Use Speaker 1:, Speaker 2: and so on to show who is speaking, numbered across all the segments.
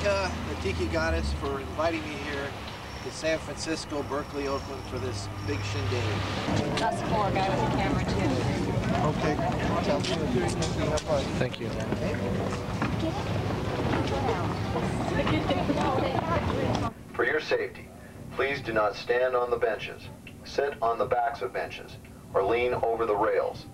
Speaker 1: the Tiki Goddess, for inviting me here to San Francisco, Berkeley, Oakland for this big shindig.
Speaker 2: Us four, guy with the camera too.
Speaker 1: Okay. Thank you.
Speaker 3: For your safety, please do not stand on the benches, sit on the backs of benches, or lean over the rails.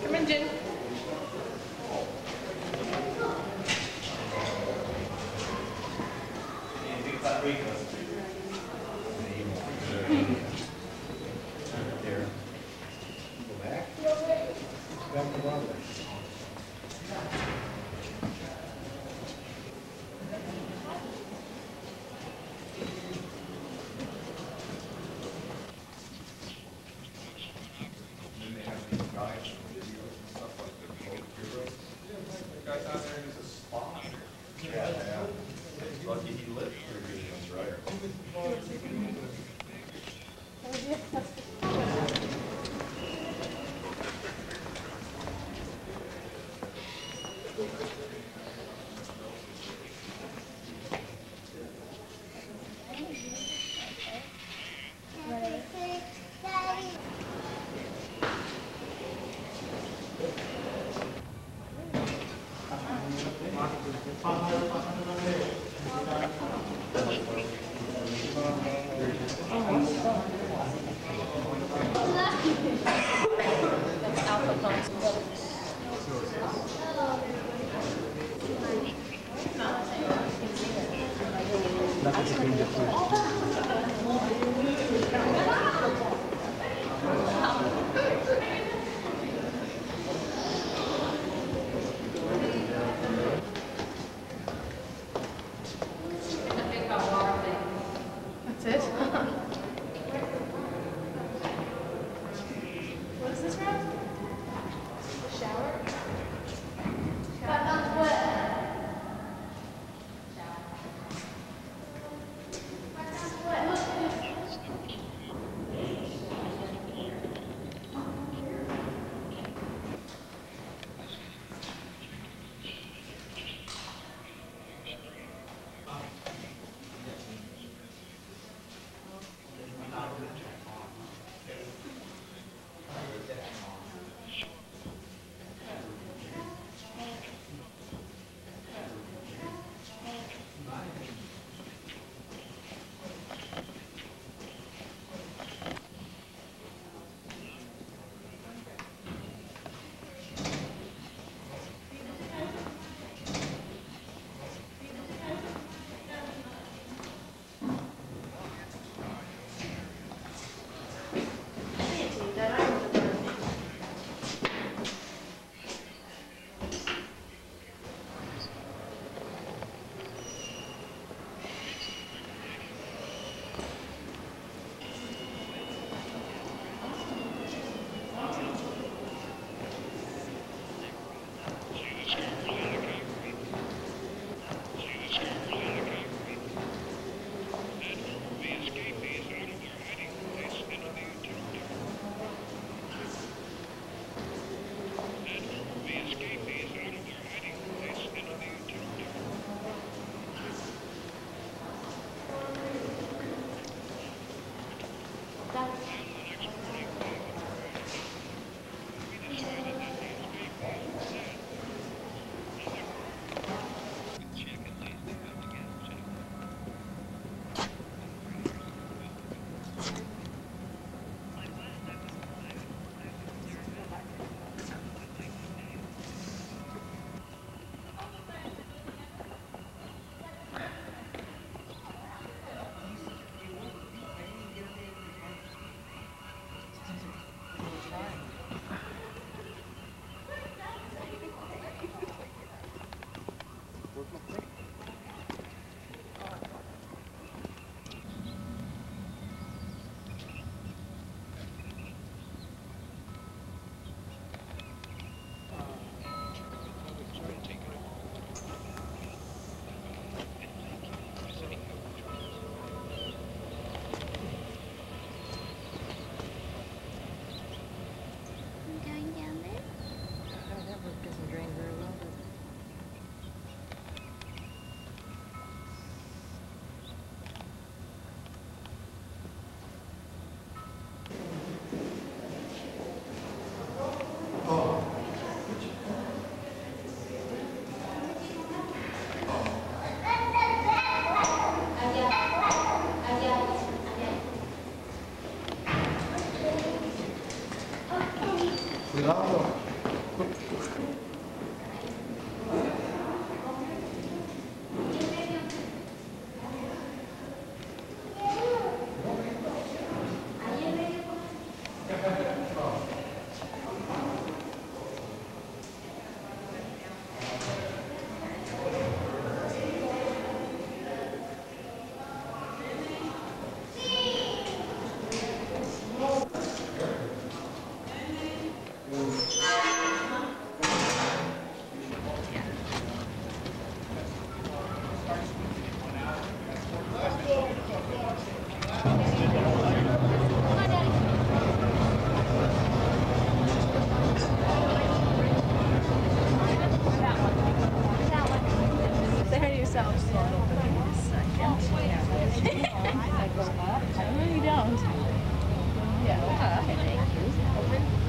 Speaker 2: Come in, Jen. That's it? What is this from? The shower? But not wet. Shower. What's wet?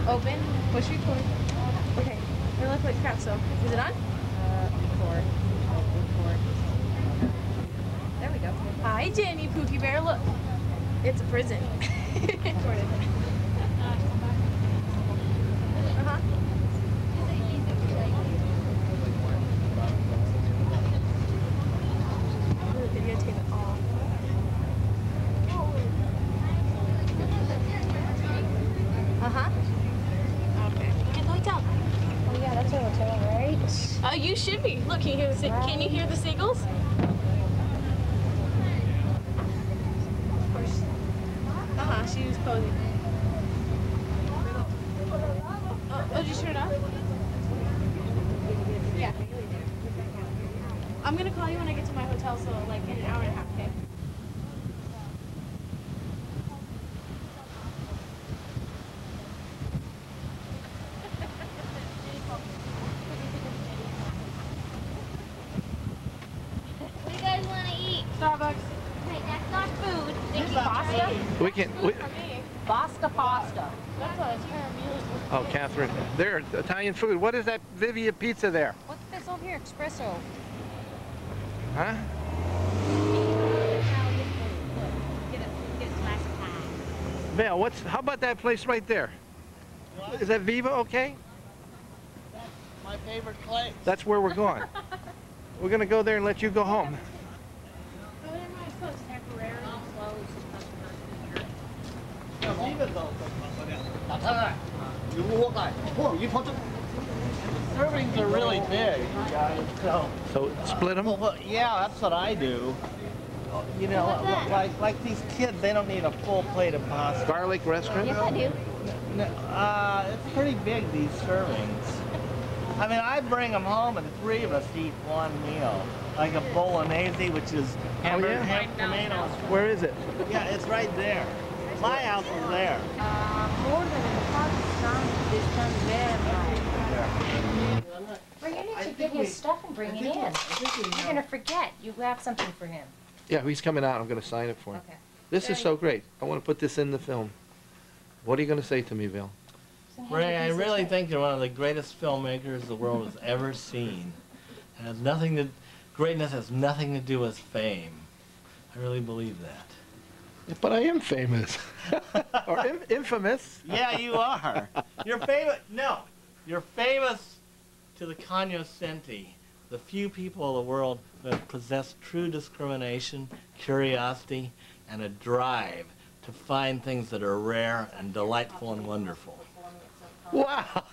Speaker 2: Open. Push record. Okay. It looks like crap. So, is it on? Record. Record. There we go. Hi, Jenny Pookie Bear. Look, it's a prison. You should be. Look, can you hear the seagulls? She was posing. Oh, did you turn it off? Yeah. I'm gonna call you when I get to my hotel, so like in an hour and a half, okay? Starbucks.
Speaker 4: Hey, that's not food.
Speaker 2: Pasta?
Speaker 5: We can.
Speaker 4: Pasta.
Speaker 2: That's what it's for.
Speaker 5: Oh, Catherine, there, Italian food. What is that Vivia pizza there?
Speaker 4: What's this over here? Espresso.
Speaker 5: Huh?
Speaker 4: Italian food. Look, get a glass of pie.
Speaker 5: Val, how about that place right there? What? Is that Viva okay?
Speaker 1: That's my favorite place.
Speaker 5: That's where we're going. We're going to go there and let you go home.
Speaker 1: Servings are really big, guys.
Speaker 5: So split them?
Speaker 1: Well, yeah, that's what I do. You know, like these kids, they don't need a full plate of pasta.
Speaker 5: Garlic restaurant?
Speaker 4: Yes, I do.
Speaker 1: It's pretty big, these servings. I mean, I bring them home and 3 of us eat one meal. Like a bolognese, which is hamburger, tomatoes.
Speaker 5: Where is it?
Speaker 1: Yeah, it's right there. My house is there.
Speaker 4: More than well, you need to get his stuff and bring it in. You're going to forget. You have something for him.
Speaker 5: Yeah, he's coming out. I'm going to sign it for him.
Speaker 4: Okay.
Speaker 5: This is so great. I want to put this in the film. What are you going to say to me, Bill?
Speaker 1: Ray, I really think you're one of the greatest filmmakers the world has ever seen. It has nothing to, greatness has nothing to do with fame. I really believe that.
Speaker 5: But I am famous. Or infamous.
Speaker 1: Yeah, you are. You're famous. No, you're famous to the cognoscenti, the few people in the world that possess true discrimination, curiosity, and a drive to find things that are rare and delightful and wonderful.
Speaker 5: Wow.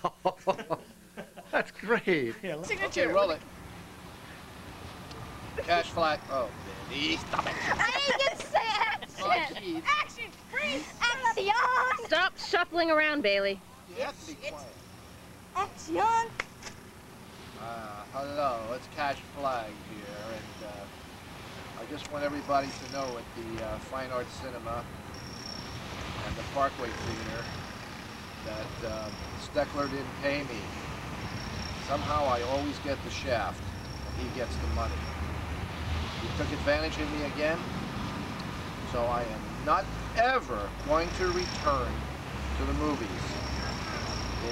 Speaker 5: That's great.
Speaker 2: Signature.
Speaker 1: Okay, roll it. Cash flat. Oh, Benny, stop it.
Speaker 4: I didn't get to say action.
Speaker 1: Oh,
Speaker 4: Action, freeze, action. Stop shuffling around, Bailey.
Speaker 1: You have to be quiet.
Speaker 4: Action.
Speaker 1: Hello, it's Cash Flag here, and I just want everybody to know at the Fine Arts Cinema and the Parkway Theater that Steckler didn't pay me. Somehow I always get the shaft, and he gets the money. He took advantage of me again, so I am not ever going to return to the movies.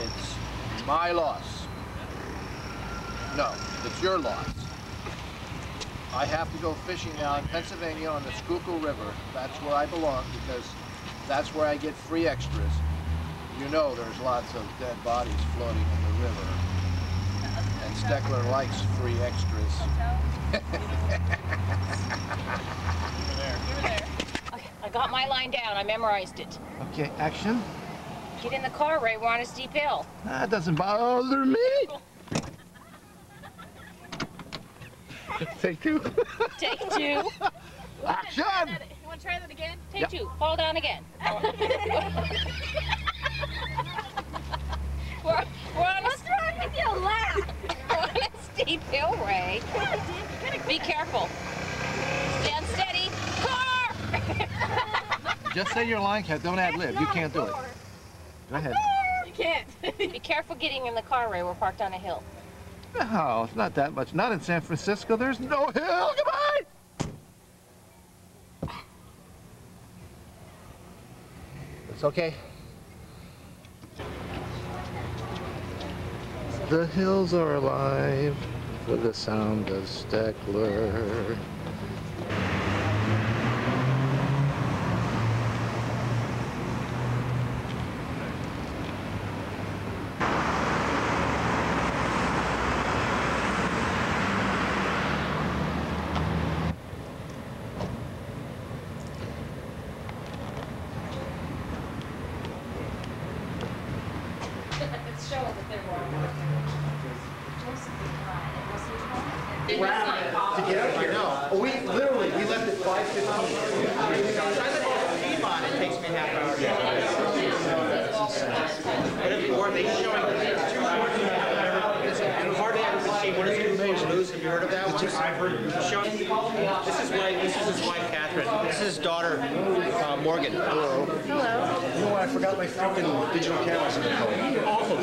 Speaker 1: It's my loss. No, it's your loss. I have to go fishing now in Pennsylvania on the Schuylkill River. That's where I belong because that's where I get free extras. you know there's lots of dead bodies floating in the river. And Steckler likes free extras.
Speaker 4: Okay, I got my line down. I memorized it.
Speaker 5: Okay, action.
Speaker 4: Get in the car, Ray. We're on a steep hill.
Speaker 5: That doesn't bother me. Take two.
Speaker 4: Take two.
Speaker 5: Action!
Speaker 2: You want to try that again?
Speaker 4: Take two. Fall down again. we're on
Speaker 2: What's wrong with you? Laugh.
Speaker 4: we're on a steep hill, Ray. Be careful. Stand steady. Car!
Speaker 5: Just say your line, Cat. Don't ad-lib. You can't do it. Go ahead.
Speaker 2: You can't.
Speaker 4: Be careful getting in the car, Ray. We're parked on a hill.
Speaker 5: No, it's not that much. Not in San Francisco. There's no hill. Goodbye! It's okay. The hills are alive with the sound of Steckler.
Speaker 4: It's showing that they're more.
Speaker 6: To get up here. No. We literally, we left at 5:15.
Speaker 7: It takes me half hour. Or they showing two and hardly ever see what is it called lose. Have you heard of that one? I've heard. This is his wife Catherine. This is his daughter Morgan. Hello.
Speaker 2: Hello.
Speaker 6: You know what? I forgot my freaking digital cameras in the car.
Speaker 7: Awful.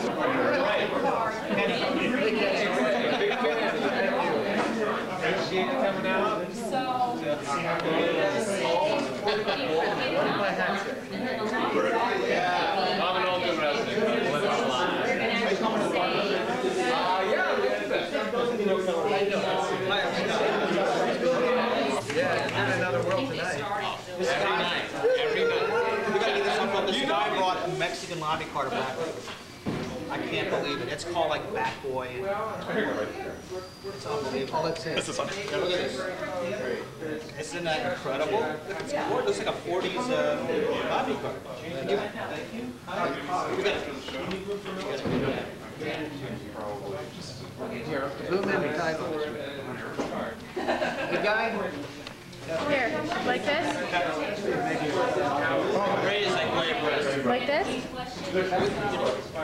Speaker 6: Yeah, in another world tonight.
Speaker 7: Every night. We gotta get this one from this guy brought a Mexican lobby car back. I can't believe it. It's called like Bat Boy. It's unbelievable.
Speaker 5: Let's see.
Speaker 7: Yeah, look at this. Isn't that incredible? It looks like a 40s lobby car.
Speaker 5: Here, zoom in the title. The guy.
Speaker 2: Here, like this?
Speaker 7: Ray is like way impressed.
Speaker 2: Like this?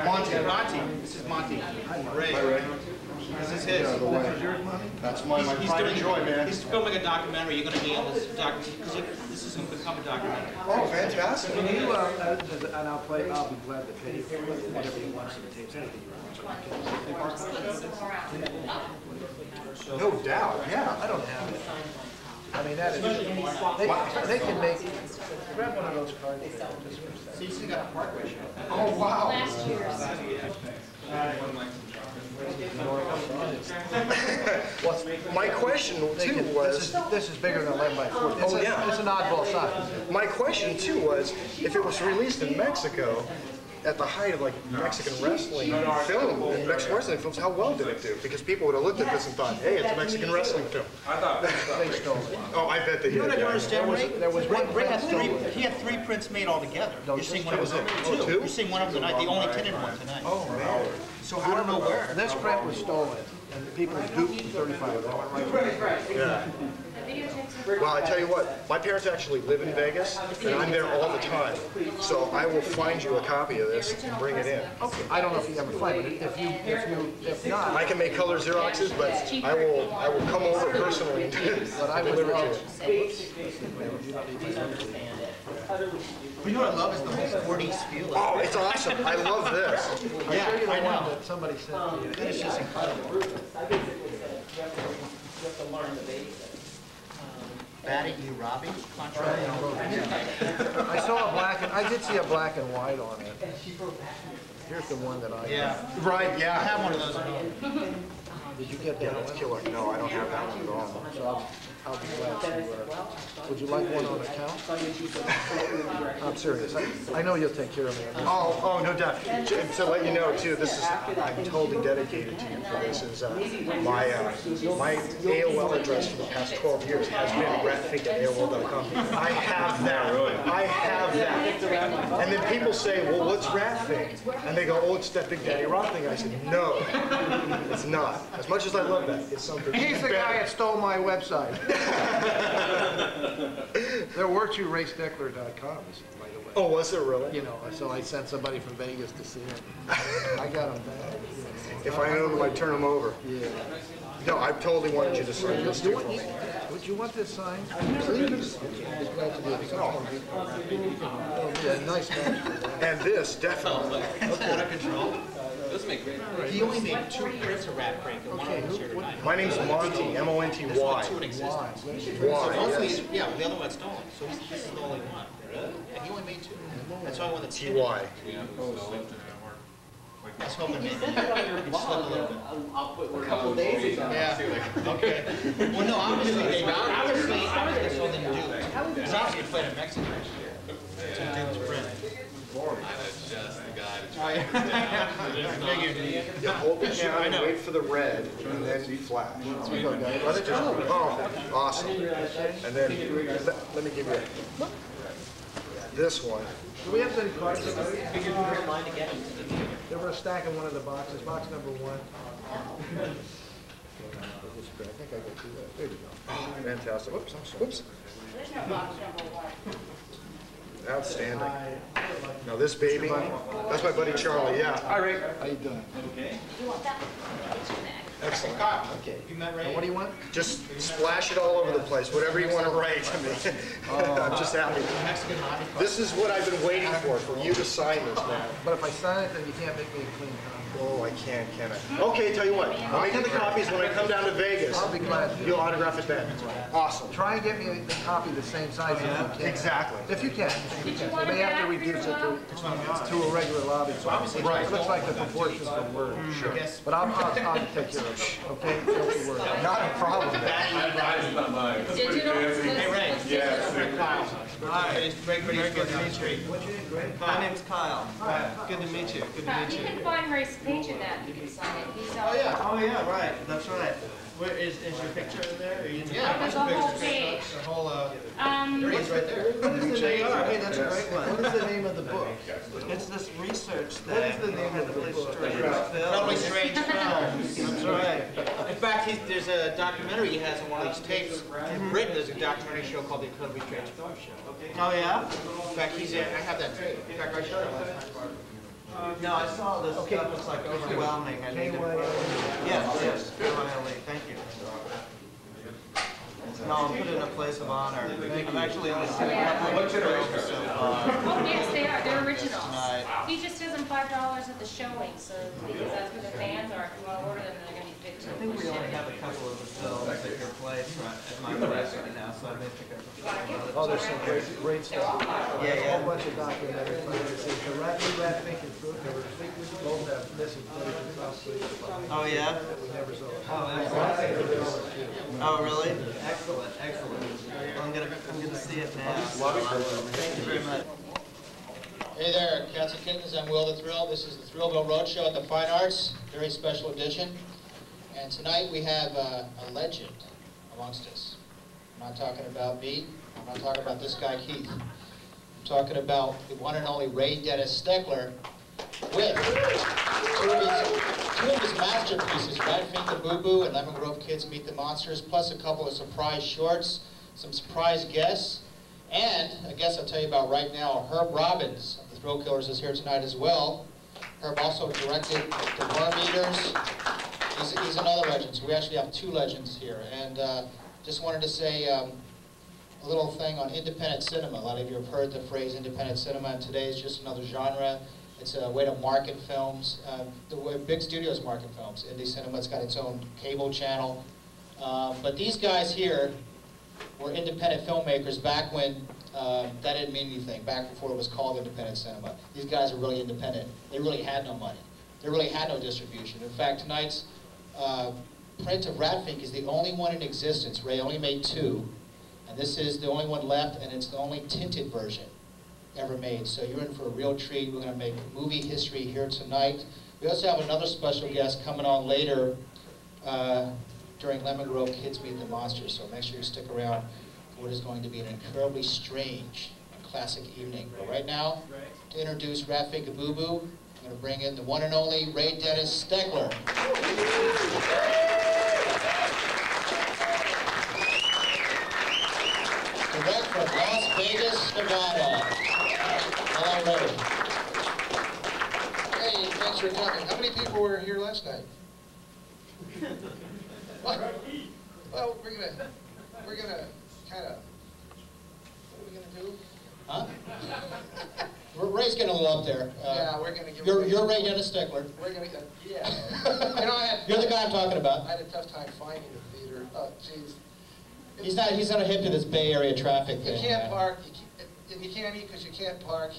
Speaker 7: Monty. This is Monty. Ray. This is his.
Speaker 6: That's my pride and joy, man.
Speaker 7: He's filming a documentary. You're going to be on this documentary because this is going to become a documentary.
Speaker 6: Oh, fantastic.
Speaker 5: Can you, and I'll be glad to pay you for whatever you want to the tapes, anything you want.
Speaker 6: No doubt, yeah.
Speaker 5: I don't have it. I mean, that is, they can make, grab one of those cards.
Speaker 7: See, you got a Parkway show.
Speaker 6: Oh, wow.
Speaker 4: Last year's.
Speaker 6: My question, too, was...
Speaker 5: This is bigger than 11 by 14.
Speaker 6: Oh, yeah.
Speaker 5: It's an oddball size.
Speaker 6: My question, too, was if it was released in Mexico, at the height of like Mexican wrestling film and Mexican wrestling films, how well did it do? Because people would have looked at this and thought, hey, it's a Mexican wrestling film.
Speaker 5: They stole it.
Speaker 6: Oh, I bet they did.
Speaker 7: You know what I don't understand, Ray?
Speaker 5: There was one
Speaker 7: Ray had
Speaker 5: print
Speaker 7: he had 3 prints made altogether. You're seeing one of them.
Speaker 6: Oh, two?
Speaker 7: You're seeing one of them tonight. The only tinted one tonight.
Speaker 6: Oh, man.
Speaker 7: So I don't know where.
Speaker 5: This print was stolen, and people duped 35 of them.
Speaker 6: Yeah. Well, I tell you what, my parents actually live in Vegas, and I'm there all the time. So I will find you a copy of this and bring it in.
Speaker 5: Okay, I don't know if you ever find it. If not,
Speaker 6: I can make color Xeroxes, but I will come over personally and
Speaker 5: but I would
Speaker 6: deliver it
Speaker 5: love.
Speaker 6: to you.
Speaker 7: You know what I love is the whole 40s feel.
Speaker 6: Oh, it's awesome. I love this.
Speaker 5: I'll show you the
Speaker 7: I
Speaker 5: one
Speaker 7: know.
Speaker 5: that somebody sent me.
Speaker 7: It's just incredible. Batty E. Robbie contract.
Speaker 5: I saw a black and I did see a black and white on it. Here's the one that I
Speaker 7: Yeah.
Speaker 6: Right,
Speaker 7: I
Speaker 6: yeah.
Speaker 7: have one of those at home.
Speaker 5: Did you get
Speaker 6: Yeah,
Speaker 5: that
Speaker 6: that's
Speaker 5: one?
Speaker 6: killer. No, I don't have that one at all.
Speaker 5: So I'll be glad to Would you like one on account? I'm serious. I know you'll take care of me.
Speaker 6: Oh, no doubt. And to let you know too, this is, I'm totally dedicated to you for this. Is my AOL address for the past 12 years has been ratfink@AOL.com. I have that. I have that. And then people say, well, what's Ratfink? And they go, oh, it's that Big Daddy Rock thing. I said, no, it's not. As much as I love that, it's something.
Speaker 5: He's the guy that stole my website. There were two RaySteckler.com, by the way.
Speaker 6: Oh, was it really?
Speaker 5: You know, so I sent somebody from Vegas to see him. I got him back.
Speaker 6: If I owned them, I'd turn them over.
Speaker 5: Yeah.
Speaker 6: No, I totally wanted you to sign this too for me.
Speaker 5: Would you want this signed? Please. Glad to do it. Yeah, nice man.
Speaker 6: And this, definitely.
Speaker 7: It's out of control. He only made 2 prints of Rat Frank.
Speaker 5: Okay,
Speaker 6: My name's Monty, M-O-N-T-Y.
Speaker 7: There's only 2 in existence.
Speaker 6: Why?
Speaker 7: Yes. Yeah, the other one's stolen. So this is the only one. Yeah, he only made 2. That's the only one that's
Speaker 6: T-Y.
Speaker 7: Let's hope it made it. Slip a little bit.
Speaker 8: I'll put a couple days ago.
Speaker 7: Yeah. Okay. Well, no, obviously, this one didn't do it. Because obviously you played in Mexico. It's a dude's print.
Speaker 6: You hold it down and wait for the red, and then you flash. Oh, awesome. And then, let me give you this one.
Speaker 5: Do we have any cards? There were a stack in one of the boxes, box number 1. I think I got 2 there. There you go.
Speaker 6: Oh, fantastic. Whoops, I'm sorry. Whoops. Outstanding. Now this baby, that's my buddy Charlie, yeah.
Speaker 5: Hi, Ray. How you doing?
Speaker 8: Okay.
Speaker 6: Excellent.
Speaker 5: Okay.
Speaker 7: You met Ray?
Speaker 5: Now, what do you want?
Speaker 6: Just splash it all over the place, whatever you want to write. I mean, I'm just happy.
Speaker 7: Mexican hobby.
Speaker 6: This is what I've been waiting for you to sign this, man.
Speaker 5: But if I sign it, then you can't make me a clean copy.
Speaker 6: Oh, I can I? Okay, tell you what, I'll make the copies when I come down to Vegas.
Speaker 5: I'll be glad to.
Speaker 6: You'll autograph it then. Awesome.
Speaker 5: Try and get me a copy the same size as you can.
Speaker 6: Exactly.
Speaker 5: If you can. You may have to reduce it to a regular lobby. Right. It looks like the proportions from Word.
Speaker 6: Sure.
Speaker 5: But I'll take care of it. Okay? Don't you worry.
Speaker 6: Not a problem.
Speaker 4: Digital?
Speaker 7: Hey, Ray.
Speaker 8: Yes.
Speaker 7: Kyle. Hi. Very good to meet you.
Speaker 5: What's your name, Greg?
Speaker 7: My name's Kyle. Good to meet you. Good to meet
Speaker 4: You
Speaker 7: you.
Speaker 4: can find Ray's page in that. You can sign it. He's
Speaker 7: Oh yeah, right. That's right. Where is your picture in there? Are you
Speaker 4: Yeah, there's a whole page.
Speaker 7: The whole,
Speaker 4: There
Speaker 7: it is right there.
Speaker 5: What is the name?
Speaker 7: Hey, that's a great one.
Speaker 5: What is the name of the book?
Speaker 7: It's this research thing.
Speaker 5: What is the name of the book?
Speaker 7: Incredibly strange films. That's right. In fact, there's a documentary he has on one of these tapes. In Britain, there's a documentary show called The Incredibly Strange Film Show. Oh yeah? In fact, he's in. I have that tape. In fact, I showed it last night. No, I saw this stuff. It's like overwhelming. I need to. Yes. Thank you. No, I'll put it in a place of honor. I've actually only seen a couple of films so far.
Speaker 4: Oh, yes, they are. They're originals.
Speaker 7: Right.
Speaker 4: He just does them $5 at the showing, so because that's where the fans are. If you want to order them, then they're going to be $15.
Speaker 7: I think we only have a couple of the films at your place, at my place right now, so I may pick up.
Speaker 5: Oh, there's some great stuff.
Speaker 7: Yeah.
Speaker 5: A whole bunch of documentaries. The Rat Fink and Fruit, they were both have missing footage of South Korea.
Speaker 7: Oh yeah?
Speaker 5: We never saw it.
Speaker 7: Oh really? Excellent. I'm gonna see it now. Thank you very much.
Speaker 9: Hey there, cats and kittens. I'm Will the Thrill. This is the Thrillville Roadshow at the Fine Arts, very special edition. And tonight we have a legend amongst us. I'm not talking about me. I'm not talking about this guy Keith. I'm talking about the one and only Ray Dennis Steckler with two of his masterpieces, Rat Fink the Boo Boo and Lemon Grove Kids Meet the Monsters, plus a couple of surprise shorts, some surprise guests, and a guest I'll tell you about right now, Herb Robbins of the Thrill Killers is here tonight as well. Herb also directed The Worm Eaters. He's another legend, so we actually have 2 legends here. And just wanted to say a little thing on independent cinema. A lot of you have heard the phrase independent cinema, and today is just another genre. It's a way to market films. The way big studios market films. Indie cinema, it's got its own cable channel. But these guys here were independent filmmakers back when that didn't mean anything, back before it was called independent cinema. These guys are really independent. They really had no money. They really had no distribution. In fact, tonight's print of Rat Fink is the only one in existence. Ray only made 2. And this is the only one left, and it's the only tinted version ever made. So you're in for a real treat. We're going to make movie history here tonight. We also have another special guest coming on later during Lemon Grove Kids Meet the Monsters. So make sure you stick around for what is going to be an incredibly strange and classic evening. But right now, to introduce Raffi Boo Boo, I'm going to bring in the one and only Ray Dennis Steckler. Direct from Las Vegas, Nevada. Hello, Ray.
Speaker 6: Hey, thanks for coming. How many people were here last night? What? Well, we're gonna kind of, what are we gonna do?
Speaker 9: Huh? Ray's getting a little up there.
Speaker 6: Yeah, we're gonna give.
Speaker 9: You're Ray Dennis Steckler.
Speaker 6: We're gonna, yeah. You know,
Speaker 9: You're the guy I'm talking about.
Speaker 6: I had a tough time finding a theater. Oh, jeez.
Speaker 9: He's not hip to this Bay Area traffic
Speaker 6: You
Speaker 9: thing.
Speaker 6: can't park, you can't eat because you can't park.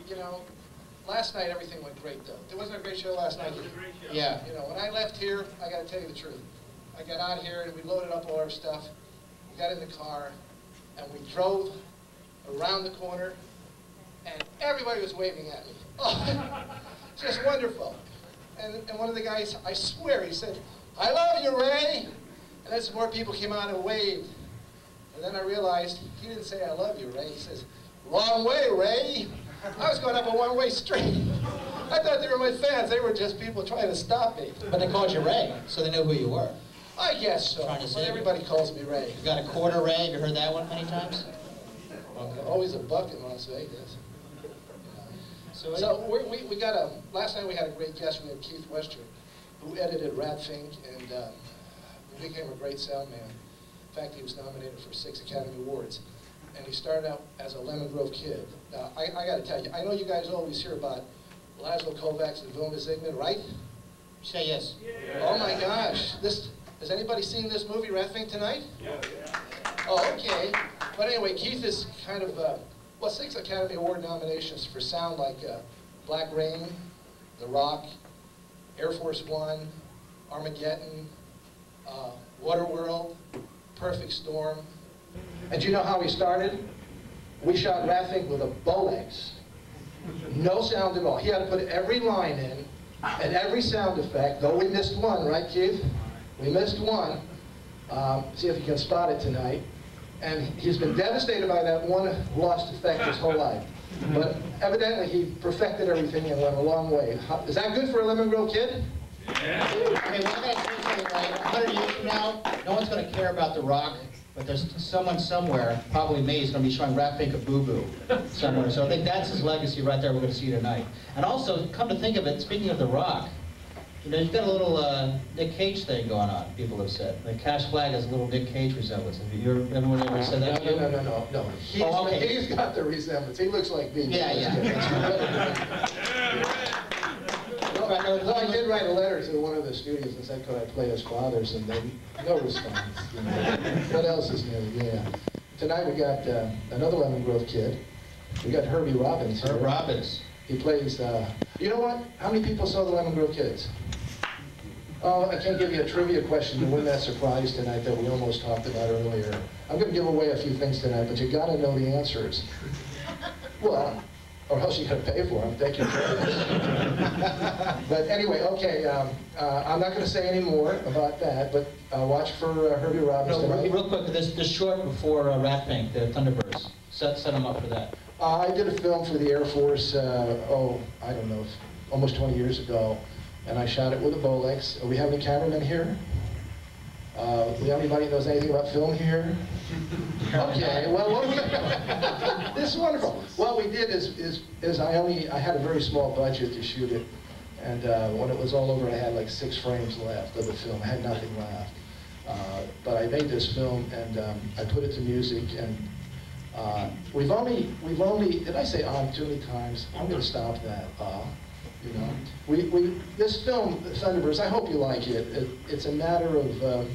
Speaker 6: You know, last night everything went great though. It wasn't a great show last night.
Speaker 9: Yeah.
Speaker 6: You know, when I left here, I got to tell you the truth. I got out here and we loaded up all our stuff. We got in the car and we drove around the corner and everybody was waving at me. Oh, just wonderful. And one of the guys, I swear, he said, "I love you, Ray." And then some more people came out and waved. And then I realized he didn't say, "I love you, Ray." He says, "Wrong way, Ray." I was going up a one-way street. I thought they were my fans. They were just people trying to stop me.
Speaker 9: But they called you Ray, so they knew who you were.
Speaker 6: I guess so.
Speaker 9: Trying to
Speaker 6: But
Speaker 9: save
Speaker 6: everybody calls me Ray.
Speaker 9: You got a quarter, Ray? Have you heard that one many times?
Speaker 6: Always a buck in Las Vegas. So we got a, last night we had a great guest. We had Keith Wester, who edited Rat Fink, and he became a great sound man. In fact, he was nominated for 6 Academy Awards. And he started out as a Lemon Grove kid. Now, I got to tell you, I know you guys always hear about Laszlo Kovacs and Vilma Zsigmond, right?
Speaker 9: Say yes.
Speaker 6: Yeah. Oh my gosh. Has anybody seen this movie, Rat Fink, tonight? Yeah. Oh, okay. But anyway, Keith is kind of, 6 Academy Award nominations for sound like Black Rain, The Rock, Air Force One, Armageddon, Waterworld, Perfect Storm. And do you know how we started? We shot Rat Fink with a Bolex. No sound at all. He had to put every line in and every sound effect, though we missed one, right, Keith? We missed one. See if you can spot it tonight. And he's been devastated by that one lost effect his whole life. But evidently he perfected everything and went a long way. Is that good for a Lemon Grove kid?
Speaker 9: Yeah. Okay, well, I got to tell you something, right? 100 years from now, no one's going to care about The Rock, but there's someone somewhere, probably me, is going to be showing Rat Fink a boo-boo somewhere. So I think that's his legacy right there we're going to see tonight. And also, come to think of it, speaking of The Rock, you know, you've got a little Nick Cage thing going on, people have said. The Cash Flag has a little Nick Cage resemblance. Have you anyone ever said that to you?
Speaker 6: No. He's got the resemblance. He looks like me.
Speaker 9: Yeah.
Speaker 6: Well, I did write a letter to one of the studios and said, could I play his fathers, and then no response. You know. What else is new? Yeah. Tonight we got another Lemon Grove kid. We got Herbie Robbins here.
Speaker 9: Herb Robbins.
Speaker 6: He plays, you know what? How many people saw the Lemon Grove Kids? Oh, I can't give you a trivia question to win that surprise tonight that we almost talked about earlier. I'm going to give away a few things tonight, but you got to know the answers. Well, or else you got to pay for them. Take your choice. But anyway, okay. I'm not going to say any more about that, but watch for Herbie Robbins tonight.
Speaker 9: Real quick, this short before Rat Fink, the Thunderbirds. Set them up for that.
Speaker 6: I did a film for the Air Force, I don't know, almost 20 years ago, and I shot it with a Bolex. We have any cameramen here? We have anybody who knows anything about film here? Okay, well, what we, this is wonderful. What we did is I had a very small budget to shoot it, and when it was all over, I had like 6 frames left of the film. I had nothing left. But I made this film, and I put it to music, and we've only, did I say too many times? I'm going to stop that. You know, this film, Thunderbirds, I hope you like it. It's a matter of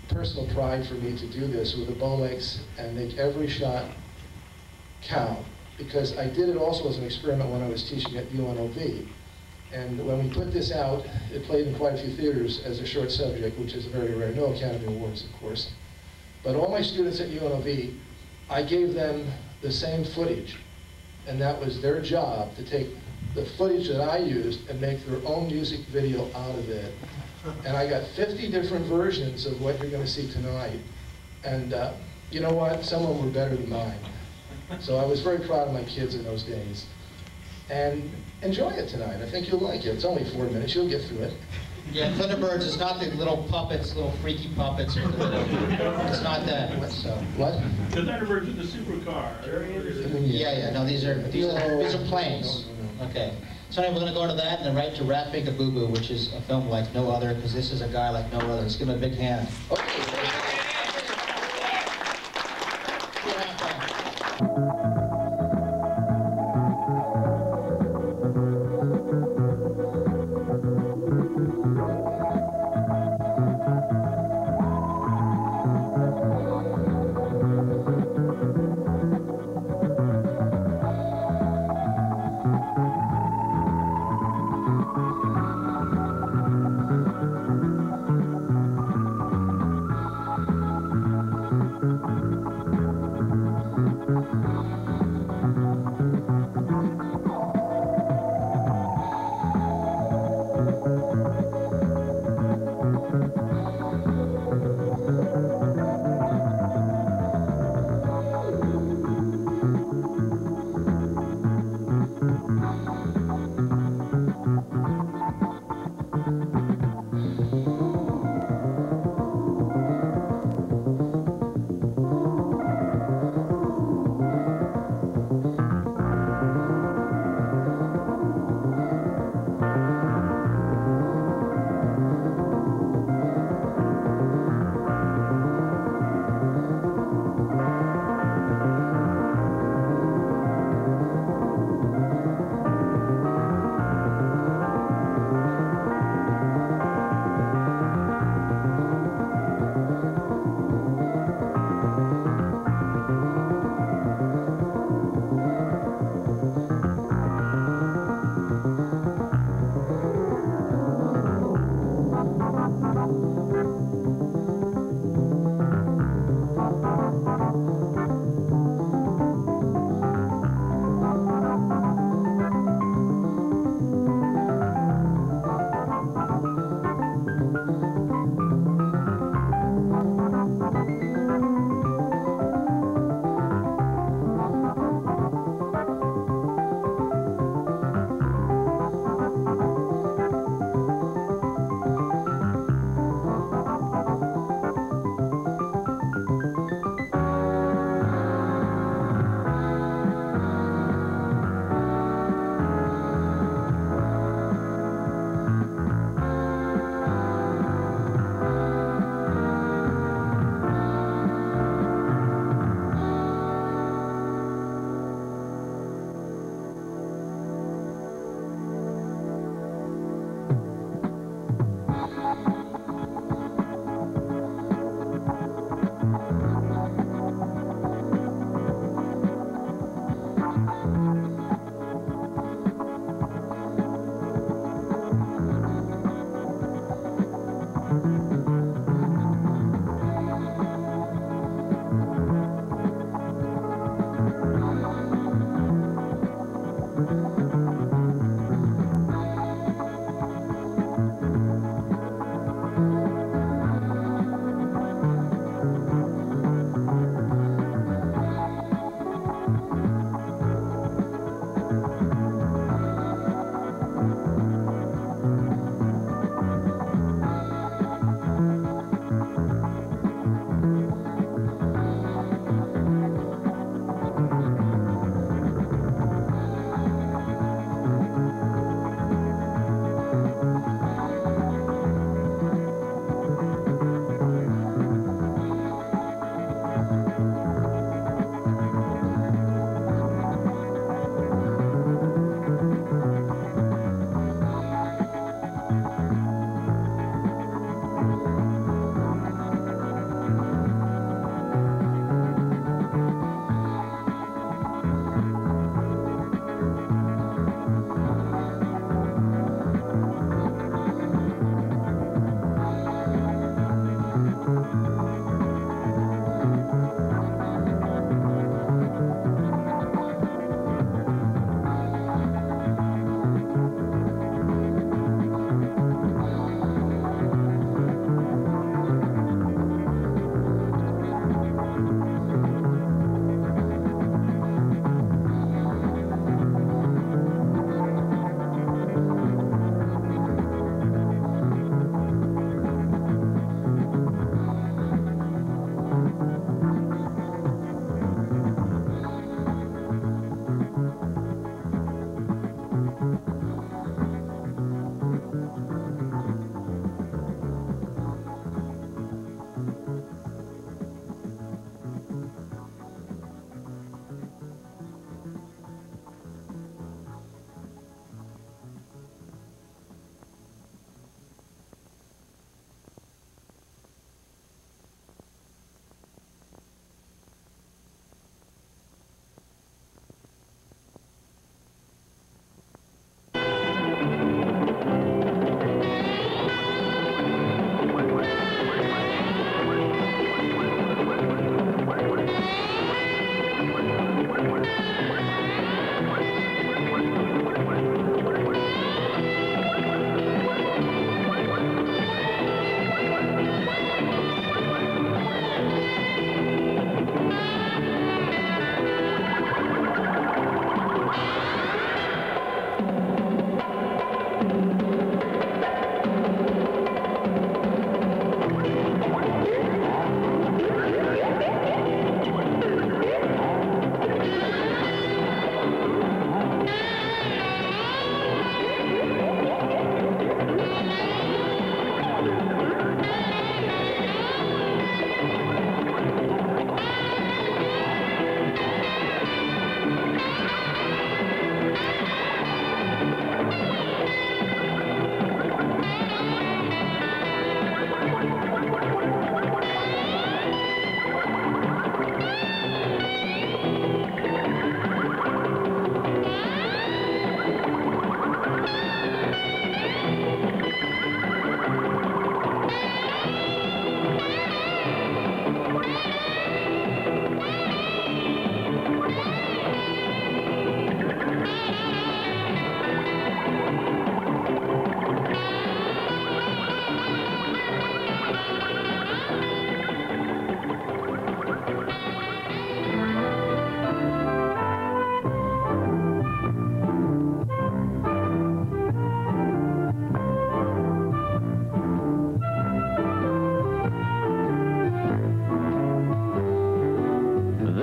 Speaker 6: personal pride for me to do this with a Bolex and make every shot count, because I did it also as an experiment when I was teaching at UNLV. And when we put this out, it played in quite a few theaters as a short subject, which is very rare. No Academy Awards, of course.
Speaker 5: But all my students at UNLV, I gave them the same footage. And that was their job, to take the footage that I used and make their own music video out of it. And I got 50 different versions of what you're going to see tonight. And you know what? Some of them were better than mine. So I was very proud of my kids in those days. And enjoy it tonight. I think you'll like it. It's only 4 minutes. You'll get through it.
Speaker 9: Yeah, Thunderbirds is not the little puppets, little freaky puppets. It's not that. So.
Speaker 5: What?
Speaker 10: The Thunderbirds in the supercar.
Speaker 9: Yeah. No, these are planes. Okay. So anyway, we're going to go to that and then right to Rat Big a Boo Boo, which is a film like no other, because this is a guy like no other. Let's give him a big hand.
Speaker 5: Okay.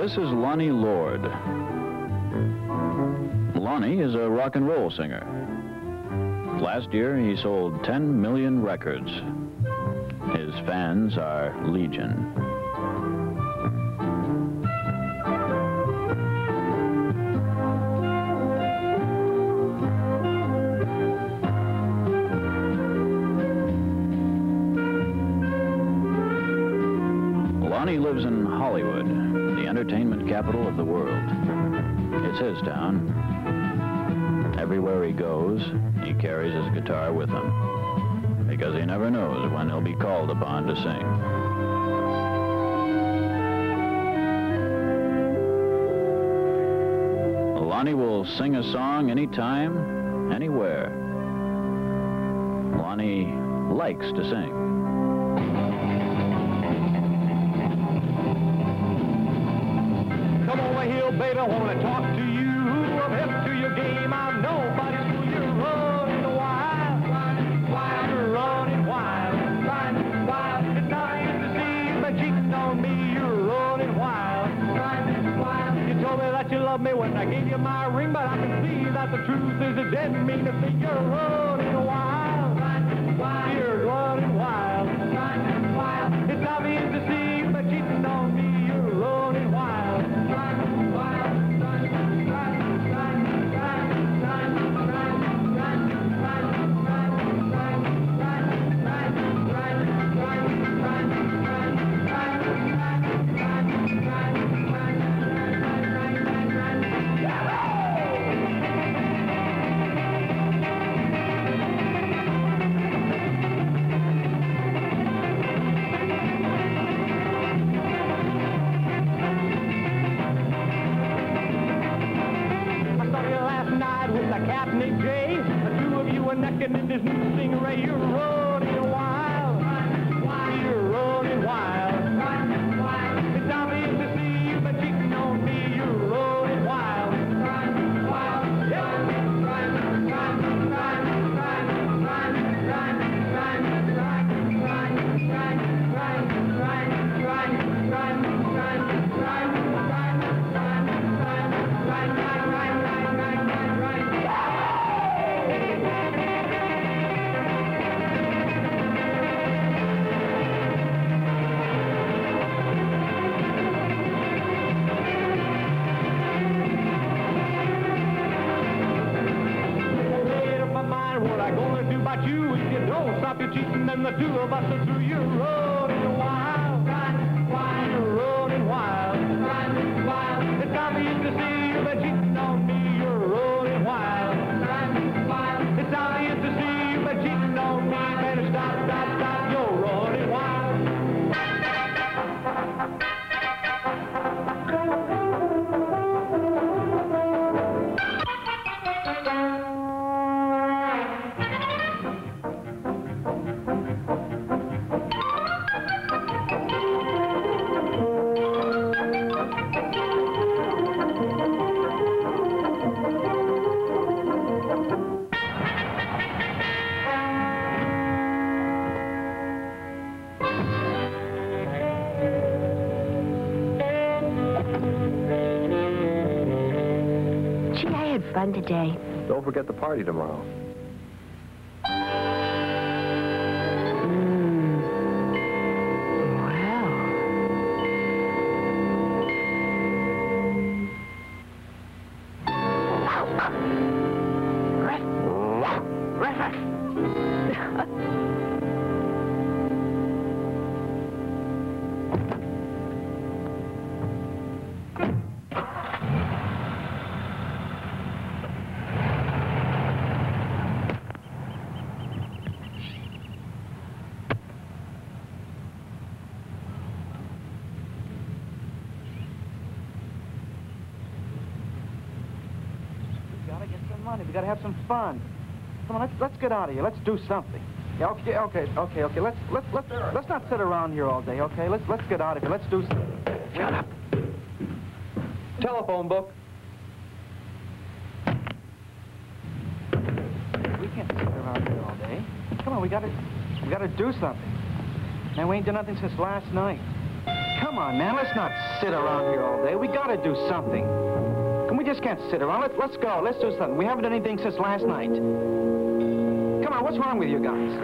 Speaker 11: This is Lonnie Lord. Lonnie is a rock and roll singer. Last year, he sold 10 million records. His fans are legion. Lonnie lives in Hollywood, the entertainment capital of the world. It's his town. Everywhere he goes, he carries his guitar with him, because he never knows when he'll be called upon to sing. Lonnie will sing a song anytime, anywhere. Lonnie likes to sing.
Speaker 12: Come over here, baby, I want to talk to you. I'm hip to your game, I'm nobody's fool. You're running wild, wild, you're running wild, running wild. It's not easy to see you, but cheating on me, you're running wild, running wild. You told me that you loved me when I gave you my ring, but I can see that the truth is it didn't mean to be. You're running wild, running wild, you're running wild, running wild. It's obvious to see you, but cheating on me, you're running wild, running wild. Captain J, the two of you are necking in this new stingray. You're running wild, you're running wild. It's obvious to see you, but cheating on me, you're running wild. You, if you don't stop your cheating, then the two of us are through. You're running wild, you're running wild, it's obvious to see you, but cheating on me, you're running wild, it's obvious to see you, but cheating on me, better stop, stop, stop, you're running wild.
Speaker 13: Fun today.
Speaker 3: Don't forget the party tomorrow.
Speaker 12: We gotta have some fun. Come on, let's get out of here. Let's do something. Yeah, okay. Let's not sit around here all day, okay? Let's get out of here. Let's do something. Shut up. Telephone book. We can't sit around here all day. Come on, we gotta do something. Man, we ain't done nothing since last night. Come
Speaker 14: Come on, man, let's not sit around here all day. We gotta do something. We just can't sit around. Let's go. Let's do something. We haven't done anything since last night. Come on, what's wrong with you guys?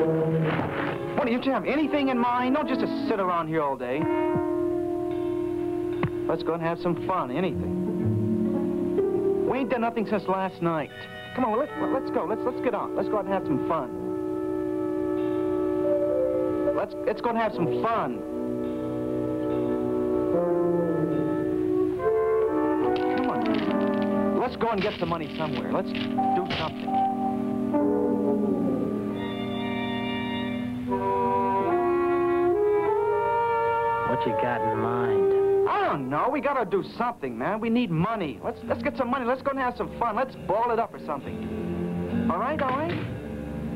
Speaker 14: What, do you have anything in mind? Don't just sit around here all day. Let's go and have some fun, anything. We ain't done nothing since last night. Come on, let's go. Let's get on. Let's go out and have some fun. Let's go and have some fun. Let's go and get some money somewhere. Let's do something.
Speaker 15: What you got in mind?
Speaker 14: I don't know. We gotta do something, man. We need money. Let's get some money. Let's go and have some fun. Let's ball it up or something. All right, all right?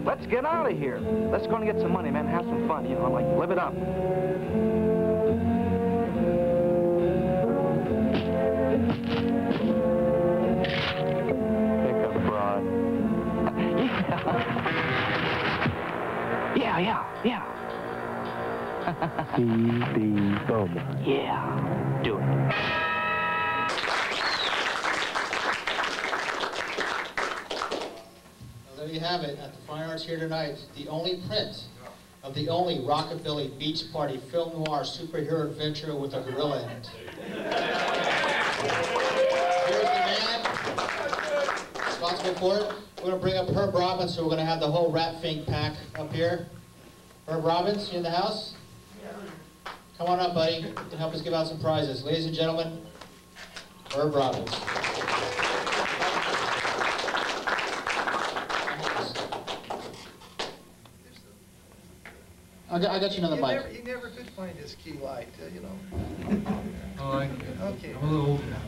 Speaker 14: Let's get out of here. Let's go and get some money, man. Have some fun, you know, like live it up. Yeah.
Speaker 15: Boom.
Speaker 14: Yeah, do it.
Speaker 9: Well, there you have it at the Fine Arts here tonight. The only print of the only rockabilly beach party film noir superhero adventure with a gorilla in it. Here's the man responsible for it. We're going to bring up Herb Robbins, so we're going to have the whole Rat Fink pack up here. Herb Robbins, you in the house? Come on up, buddy, to help us give out some prizes. Ladies and gentlemen, Herb Robbins. I got you another mic.
Speaker 5: You never could find this key light, you know.
Speaker 6: Oh,
Speaker 5: Okay.
Speaker 6: I'm a little old now.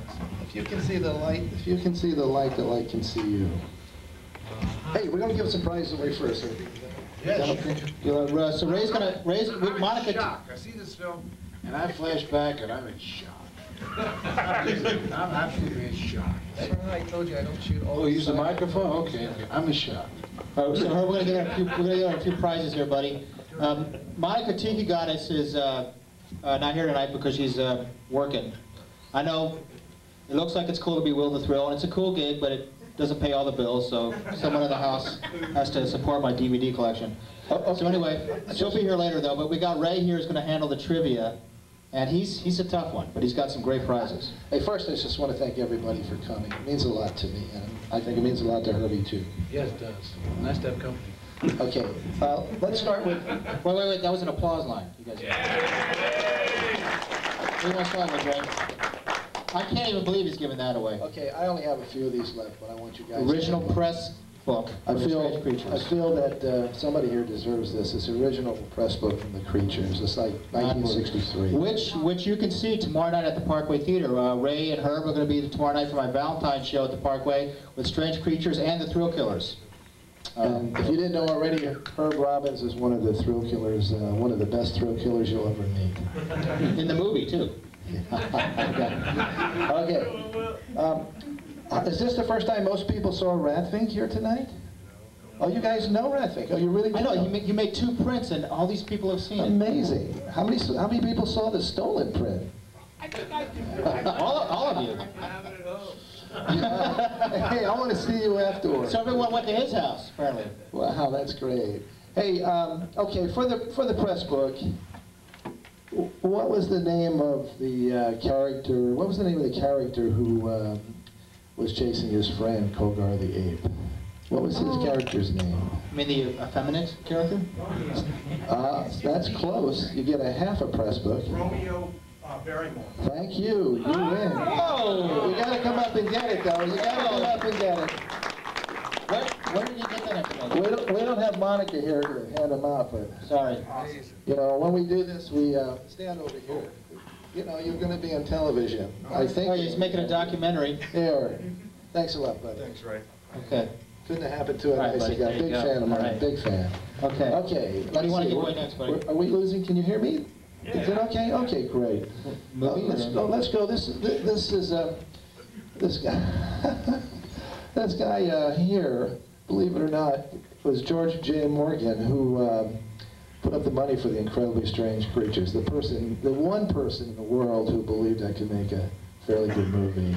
Speaker 5: If you can see the light, the light can see you. Hey, we're gonna give some prizes away first.
Speaker 6: Yes.
Speaker 9: So Ray's gonna with Monica.
Speaker 6: Shock. I see this film, and I flash back, and I'm in shock. I'm absolutely in shock.
Speaker 5: That's why I told you I don't shoot all.
Speaker 6: Oh, use the microphone? Okay, I'm in shock.
Speaker 9: All right, so Herb, we're gonna get a few prizes here, buddy. Monica Tiki Goddess is not here tonight because she's working. I know it looks like it's cool to be Will the Thrill, and it's a cool gig, but it doesn't pay all the bills, so someone in the house has to support my DVD collection. So anyway, she'll be here later though, but we got Ray here who's going to handle the trivia, and he's a tough one, but he's got some great prizes.
Speaker 5: Hey, first I just want to thank everybody for coming. It means a lot to me, and I think it means a lot to Herbie too.
Speaker 6: Yes, it does. Nice to have company.
Speaker 5: Okay, let's start with...
Speaker 9: Wait, that was an applause line. You guys. What do you want to start with, Ray? I can't even believe he's giving that away.
Speaker 5: Okay, I only have a few of these left, but I want you guys
Speaker 9: Original
Speaker 5: to
Speaker 9: press book.
Speaker 5: I feel that somebody here deserves this. It's the original press book from the Creatures. It's like 1963.
Speaker 9: Which you can see tomorrow night at the Parkway Theater. Ray and Herb are going to be tomorrow night for my Valentine's show at the Parkway with Strange Creatures and the Thrill Killers.
Speaker 5: If you didn't know already, Herb Robbins is one of the thrill killers, one of the best thrill killers you'll ever meet.
Speaker 9: In the movie, too.
Speaker 5: Okay. Is this the first time most people saw Rat Fink here tonight? Oh, you guys know Rat Fink. Oh, you really do?
Speaker 9: I know. You made 2 prints, and all these people have seen it.
Speaker 5: Amazing. How many people saw the stolen print?
Speaker 9: I think I do. all of you.
Speaker 5: Hey, I want to see you afterwards.
Speaker 9: So everyone went to his house, apparently.
Speaker 5: Wow, that's great. Hey, okay, for the press book, what was the name of the character? What was the name of the character who was chasing his friend Kogar the ape? What was his character's name?
Speaker 9: You mean the effeminate character?
Speaker 5: That's close. You get a half a press book.
Speaker 6: Romeo Barrymore.
Speaker 5: Thank you. You win.
Speaker 9: Oh!
Speaker 5: You gotta come up and get it, though. You gotta come up and get it.
Speaker 9: Where did you get that information?
Speaker 5: We don't have Monica here to hand them out, but
Speaker 9: sorry.
Speaker 5: You know, when we do this, we stand over here. You know, you're going to be on television. I think.
Speaker 9: Oh, he's making a documentary.
Speaker 5: Here. Thanks a lot, buddy.
Speaker 6: Thanks, Ray.
Speaker 9: Okay.
Speaker 5: Couldn't have happened to a
Speaker 9: Right,
Speaker 5: nicer
Speaker 9: buddy.
Speaker 5: guy.
Speaker 9: There you
Speaker 5: Big
Speaker 9: go.
Speaker 5: fan of mine.
Speaker 9: All right.
Speaker 5: Big fan.
Speaker 9: Okay.
Speaker 5: Okay.
Speaker 9: What do you want to give away next, buddy?
Speaker 5: Are we losing? Can you hear me?
Speaker 9: Yeah.
Speaker 5: Is it okay? Okay, great. Let's go. This is this guy. This guy here, believe it or not, was George J. Morgan, who put up the money for the Incredibly Strange Creatures. The one person in the world who believed I could make a fairly good movie.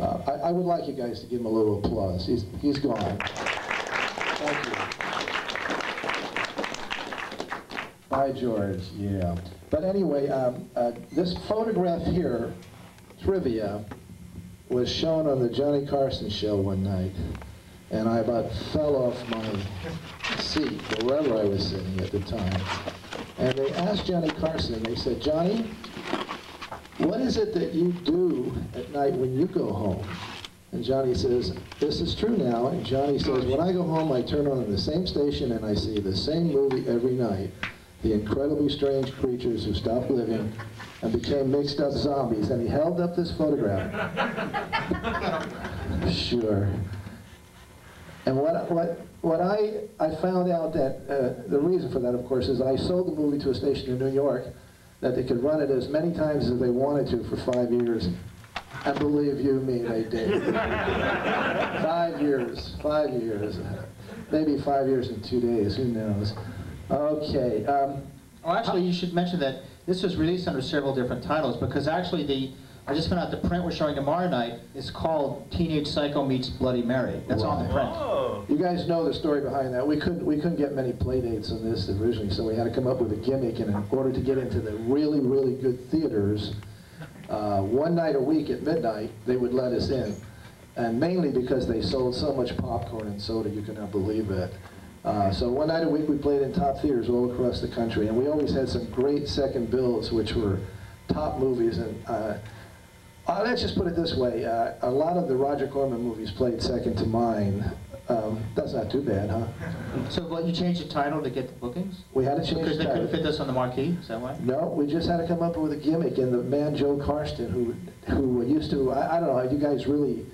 Speaker 5: I would like you guys to give him a little applause. He's gone. Thank you. By George, yeah. But anyway, this photograph here, trivia, was shown on the Johnny Carson show one night, and I about fell off my seat, or wherever I was sitting at the time. And they asked Johnny Carson, they said, Johnny, what is it that you do at night when you go home? And Johnny says, this is true now. And Johnny says, when I go home, I turn on the same station and I see the same movie every night. The Incredibly Strange Creatures Who Stopped Living and Became Mixed Up Zombies. And he held up this photograph. Sure. And what I found out that, the reason for that, of course, is I sold the movie to a station in New York that they could run it as many times as they wanted to for 5 years. And believe you me, they did. 5 years, 5 years. Maybe 5 years and 2 days, who knows. Okay.
Speaker 9: Well, actually, you should mention that this was released under several different titles, because actually I just found out the print we're showing tomorrow night is called Teenage Psycho Meets Bloody Mary. That's on the print.
Speaker 5: Oh. You guys know the story behind that. We couldn't get many play dates on this originally, so we had to come up with a gimmick, and in order to get into the really, really good theaters, one night a week at midnight, they would let us in. And mainly because they sold so much popcorn and soda, you cannot believe it. So one night a week we played in top theaters all across the country, and we always had some great second bills, which were top movies. And let's just put it this way, a lot of the Roger Corman movies played second to mine. That's not too bad, huh?
Speaker 9: So what, you changed the title to get the bookings?
Speaker 5: We had to change
Speaker 9: because
Speaker 5: the title.
Speaker 9: Because they couldn't fit this on the marquee, is that why?
Speaker 5: No, we just had to come up with a gimmick, and the man Joe Karsten, who used to, I don't know, you guys really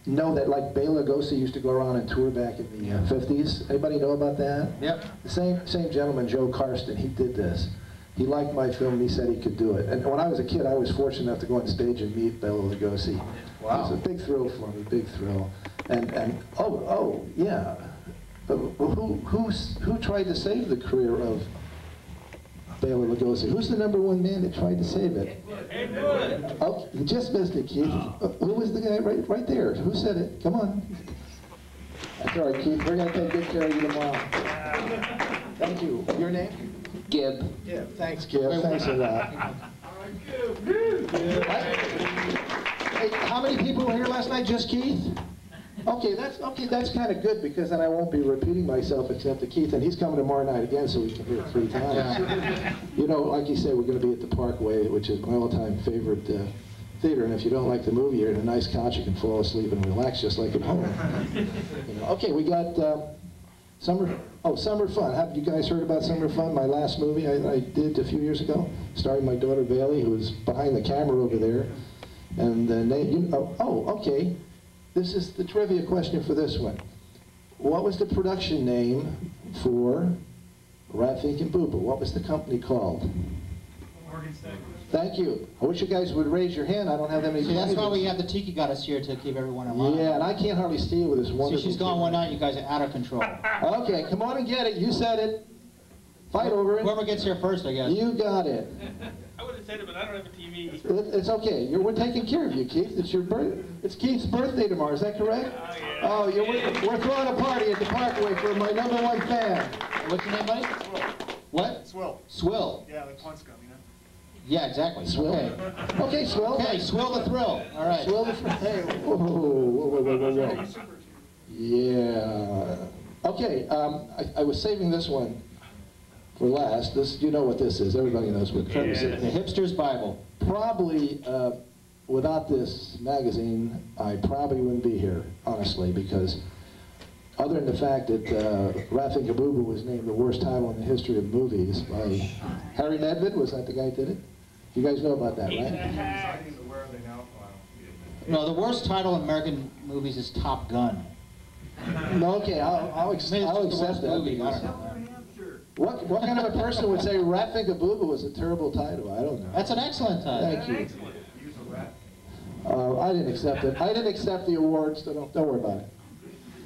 Speaker 5: know that, like Bela Lugosi used to go around and tour back in the 50s. Anybody know about that?
Speaker 9: Yep.
Speaker 5: The same gentleman, Joe Karsten, he did this. He liked my film, and he said he could do it. And when I was a kid, I was fortunate enough to go on stage and meet Bela Lugosi.
Speaker 9: Wow.
Speaker 5: It was a big thrill for me, big thrill. And oh, yeah. But who tried to save the career of Bela Lugosi? Who's the #1 man that tried to save it? Oh, you just missed it, Keith. Who was the guy right there? Who said it? Come on. That's all right, Keith. We're going to take good care of you tomorrow. Thank you. Your name?
Speaker 9: Gib.
Speaker 5: Yeah, thanks, Gib. Thanks a lot. Hey, how many people were here last night? Just Keith? Okay, that's kind of good, because then I won't be repeating myself except to Keith, and he's coming tomorrow night again, so we can hear it 3 times. Yeah. You know, like you said, we're going to be at the Parkway, which is my all-time favorite theater, and if you don't like the movie, you're in a nice couch, you can fall asleep and relax just like at home. You know, okay, we got Summer Fun. Have you guys heard about Summer Fun? My last movie I did a few years ago, starring my daughter Bailey, who is behind the camera over there. And the name, okay. This is the trivia question for this one. What was the production name for Rat Fink and Boo Boo? What was the company called?
Speaker 16: Morgan Steckler.
Speaker 5: Thank you. I wish you guys would raise your hand. I don't have that many.
Speaker 9: See, that's why we have the Tiki Goddess here, to keep everyone in line.
Speaker 5: Yeah, and I can't hardly see it with this wonderful.
Speaker 9: See, she's gone one night, you guys are out of control.
Speaker 5: Okay, come on and get it. You said it. Fight over it.
Speaker 9: Whoever gets here first, I guess.
Speaker 5: You got it.
Speaker 16: I would have said it, but I don't have a TV.
Speaker 5: It's okay. We're taking care of you, Keith. It's Keith's birthday tomorrow. Is that correct?
Speaker 16: Oh,
Speaker 5: yeah. We're throwing a party at the Parkway for my #1 fan.
Speaker 9: What's your name, buddy?
Speaker 16: Swill.
Speaker 9: What?
Speaker 16: Swill.
Speaker 9: Swill.
Speaker 16: Yeah, like Quant Scum, you know?
Speaker 9: Yeah, exactly.
Speaker 5: Swill.
Speaker 9: Okay.
Speaker 5: Okay, Swill.
Speaker 9: Okay, Swill the Thrill. All right.
Speaker 5: Swill the Thrill. Hey, whoa. Yeah. Okay, I was saving this one for last. You know what this is. Everybody knows what this is.
Speaker 9: The Hipster's Bible.
Speaker 5: Probably, without this magazine, I probably wouldn't be here, honestly, because other than the fact that Rat Fink and Boo Boo was named the worst title in the history of movies by Harry Nedved, was that the guy who did it? You guys know about that, right?
Speaker 9: No, the worst title in American movies is Top Gun.
Speaker 5: No, okay, I'll accept that. What kind of a person would say Rat Fink and Boo Boo was a terrible title? I don't know.
Speaker 9: That's an excellent title.
Speaker 5: Thank you. I didn't accept it. I didn't accept the award, so don't worry about it.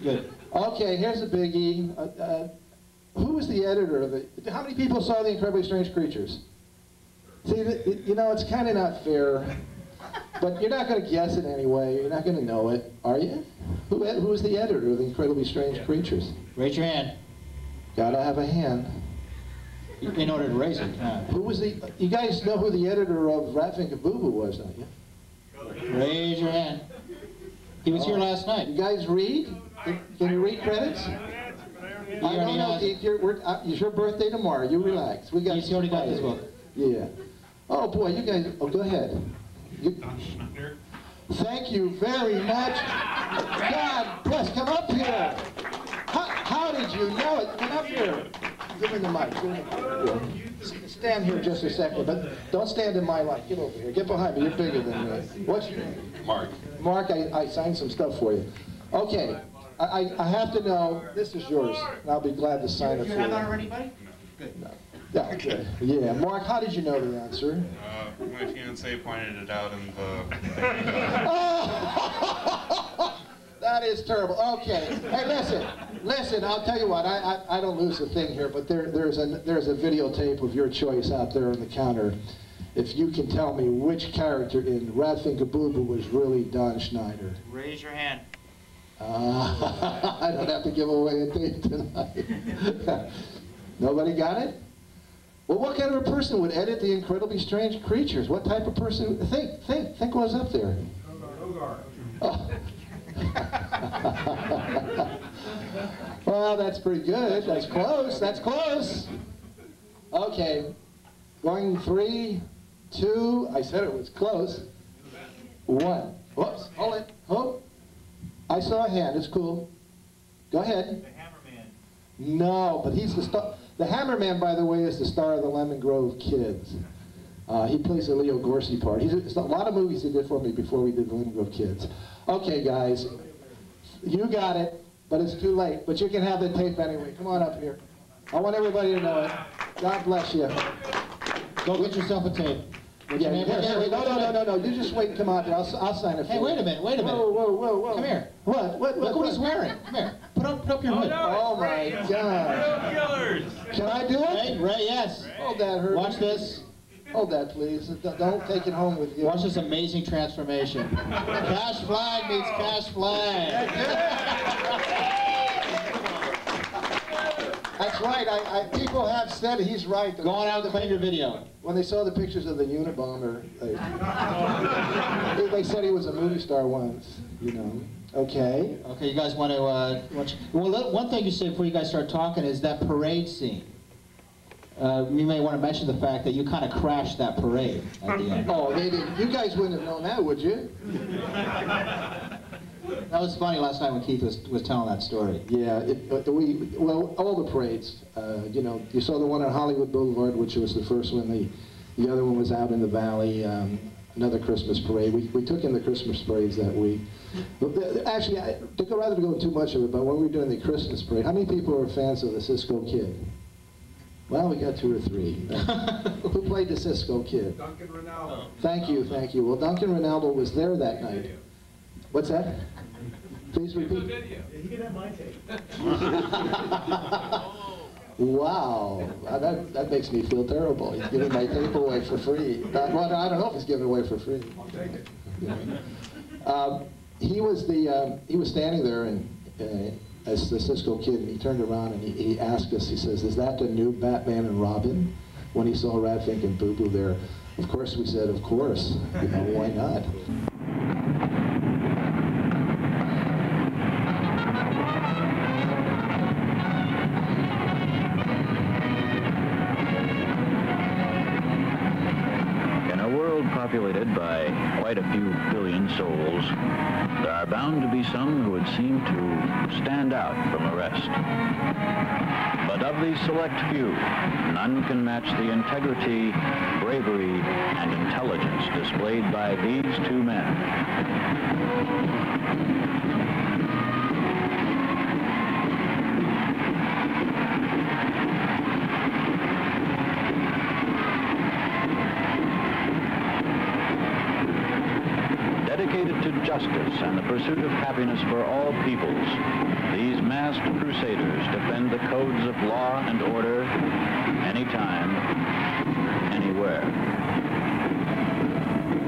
Speaker 9: Good.
Speaker 5: Okay, here's a biggie. who was the editor of it? How many people saw The Incredibly Strange Creatures? See, you know, it's kind of not fair, but you're not going to guess it anyway. You're not going to know it, are you? Who was the editor of The Incredibly Strange Creatures?
Speaker 9: Raise your hand.
Speaker 5: Gotta have a hand.
Speaker 9: In order to raise it.
Speaker 5: Who was the? You guys know who the editor of Ratfink Boo Boo was, don't you?
Speaker 9: Raise your hand. He was here last night.
Speaker 5: You guys read? Can you read credits? I don't know. It's your birthday tomorrow. You relax. We got.
Speaker 9: He's already got this book.
Speaker 5: Yeah. Oh boy, you guys. Oh, go ahead. Thank you very much. God bless. Come up here. How did you know it? Come up here. Give me the mic. Stand here just a second, but don't stand in my light. Get over here. Get behind me. You're bigger than me. What's your name?
Speaker 17: Mark.
Speaker 5: Mark, I signed some stuff for you. Okay. I have to know. This is yours. And I'll be glad to sign it for you.
Speaker 9: You have that already, buddy? Good.
Speaker 5: No. Yeah, okay. Yeah. Mark, how did you know the answer?
Speaker 17: My fiance pointed it out in the...
Speaker 5: That is terrible. Okay. Hey, listen. I'll tell you what. I don't lose a thing here, but there's a videotape of your choice out there on the counter. If you can tell me which character in Ratfink Boo Boo was really Don Schneider.
Speaker 9: Raise your hand.
Speaker 5: I don't have to give away a tape tonight. Nobody got it? Well, what kind of a person would edit The Incredibly Strange Creatures? What type of person? Think what's up there. Oh. Well, that's pretty good. That's close. That's close. Okay. Going 3, 2. I said it was close. 1. Whoops. Hold it. Hold. I saw a hand. It's cool. Go ahead.
Speaker 9: The Hammerman.
Speaker 5: No, but he's the star. The Hammerman, by the way, is the star of the Lemon Grove Kids. He plays the Leo Gorcey part. It's a lot of movies he did for me before we did the Lemon Grove Kids. Okay, guys, you got it, but it's too late. But you can have the tape anyway. Come on up here. I want everybody to know it. God bless you.
Speaker 9: Go get yourself a tape.
Speaker 5: Yeah, no. You just wait and come out there. I'll sign it for you.
Speaker 9: Hey, wait a minute.
Speaker 5: Whoa.
Speaker 9: Come here.
Speaker 5: What?
Speaker 9: Look what he's wearing. Come here. Put up your hood.
Speaker 5: Oh, my God.
Speaker 16: Killers.
Speaker 5: Can I do it?
Speaker 9: Ray, yes.
Speaker 5: Hold that, Herbie.
Speaker 9: Watch this.
Speaker 5: Hold that, please. Don't take it home with you.
Speaker 9: Watch this amazing transformation. Cash Flag meets Cash Flag.
Speaker 5: That's right. People have said he's right.
Speaker 9: Go on out and play your video.
Speaker 5: When they saw the pictures of the Unabomber, they said he was a movie star once, you know. Okay.
Speaker 9: Okay, you guys want to watch? Well, one thing you say before you guys start talking is that parade scene. You may want to mention the fact that you kind of crashed that parade at the end.
Speaker 5: Oh, they didn't. You guys wouldn't have known that, would you?
Speaker 9: That was funny last night when Keith was telling that story.
Speaker 5: Yeah, well, all the parades. You know, you saw the one on Hollywood Boulevard, which was the first one. The other one was out in the valley. Another Christmas parade. We took in the Christmas parades that week. Actually, rather than go too much of it, but when we were doing the Christmas parade, how many people are fans of the Cisco Kid? Well, we got 2 or 3. Who played the Cisco Kid?
Speaker 16: Duncan Ronaldo.
Speaker 5: Thank you. Well, Duncan Ronaldo was there that night. What's that? Please repeat.
Speaker 16: He can have my tape.
Speaker 5: Wow, that makes me feel terrible. He's giving my tape away for free. Well, I don't know if he's giving it away for free.
Speaker 16: I'll take it.
Speaker 5: He was standing there and as the Cisco Kid, and he turned around and he asked us. He says, "Is that the new Batman and Robin?" When he saw Ratfink and Boo Boo there, of course we said, "Of course, you know, why not?"
Speaker 11: Populated by quite a few billion souls, there are bound to be some who would seem to stand out from the rest. But of these select few, none can match the integrity, bravery, and intelligence displayed by these 2 men. Dedicated to justice and the pursuit of happiness for all peoples, these masked crusaders defend the codes of law and order anytime, anywhere.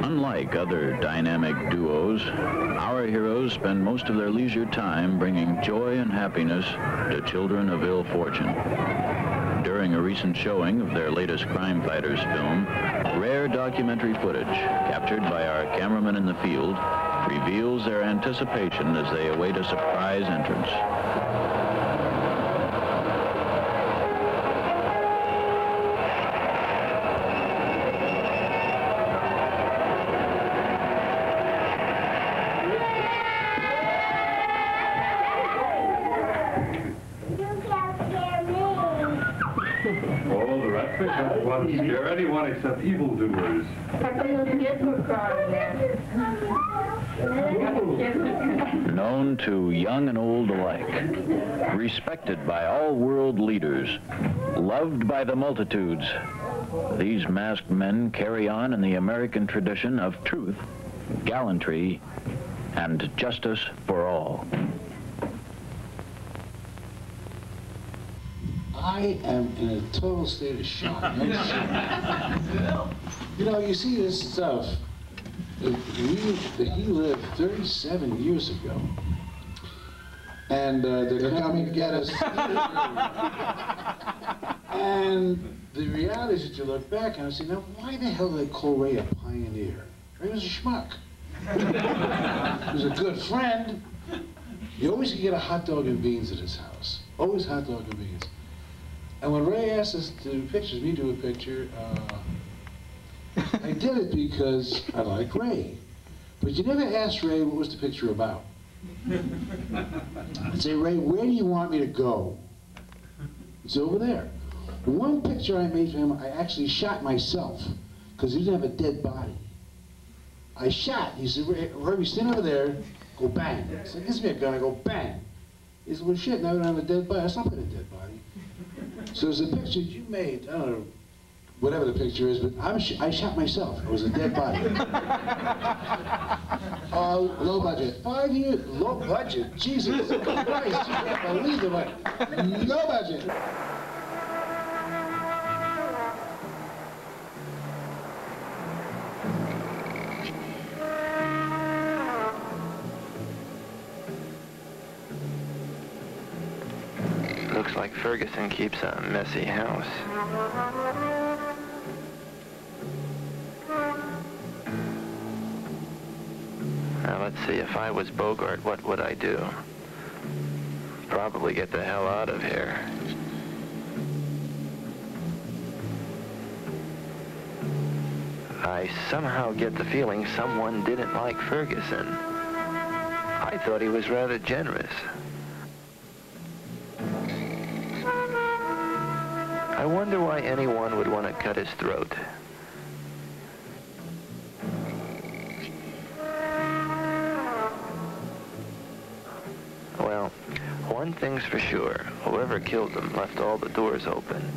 Speaker 11: Unlike other dynamic duos, our heroes spend most of their leisure time bringing joy and happiness to children of ill fortune. During a recent showing of their latest Crime Fighters film, rare documentary footage captured by our cameraman in the field reveals their anticipation as they await a surprise entrance.
Speaker 18: Oh, the rat fish won't scare anyone except evildoers.
Speaker 11: Known to young and old alike, respected by all world leaders, loved by the multitudes, these masked men carry on in the American tradition of truth, gallantry, and justice for all.
Speaker 19: I am in a total state of shock. You know, you see this stuff that he lived 37 years ago. And they're coming to get us. And the reality is that you look back and I say, now why the hell did they call Ray a pioneer? Ray was a schmuck. He was a good friend. You always could get a hot dog and beans at his house. Always hot dog and beans. And when Ray asked us to do pictures, me do a picture, I did it because I like Ray. But you never asked Ray what was the picture about. I'd say, Ray, where do you want me to go? It's over there. One picture I made for him, I actually shot myself because he didn't have a dead body. I shot. He said, Ray, stand over there, go bang. I said, give me a gun, I go bang. He said, well, shit, now we don't have a dead body. That's not a dead body. So there's a picture you made, I don't know, whatever the picture is, but I shot myself. It was a dead body. Low budget. 5 years, low budget. Jesus Christ, you can't believe the money. No budget.
Speaker 20: Looks like Ferguson keeps a messy house. Now let's see, if I was Bogart, what would I do? Probably get the hell out of here. I somehow get the feeling someone didn't like Ferguson. I thought he was rather generous. I wonder why anyone would want to cut his throat. Well, one thing's for sure. Whoever killed him left all the doors open.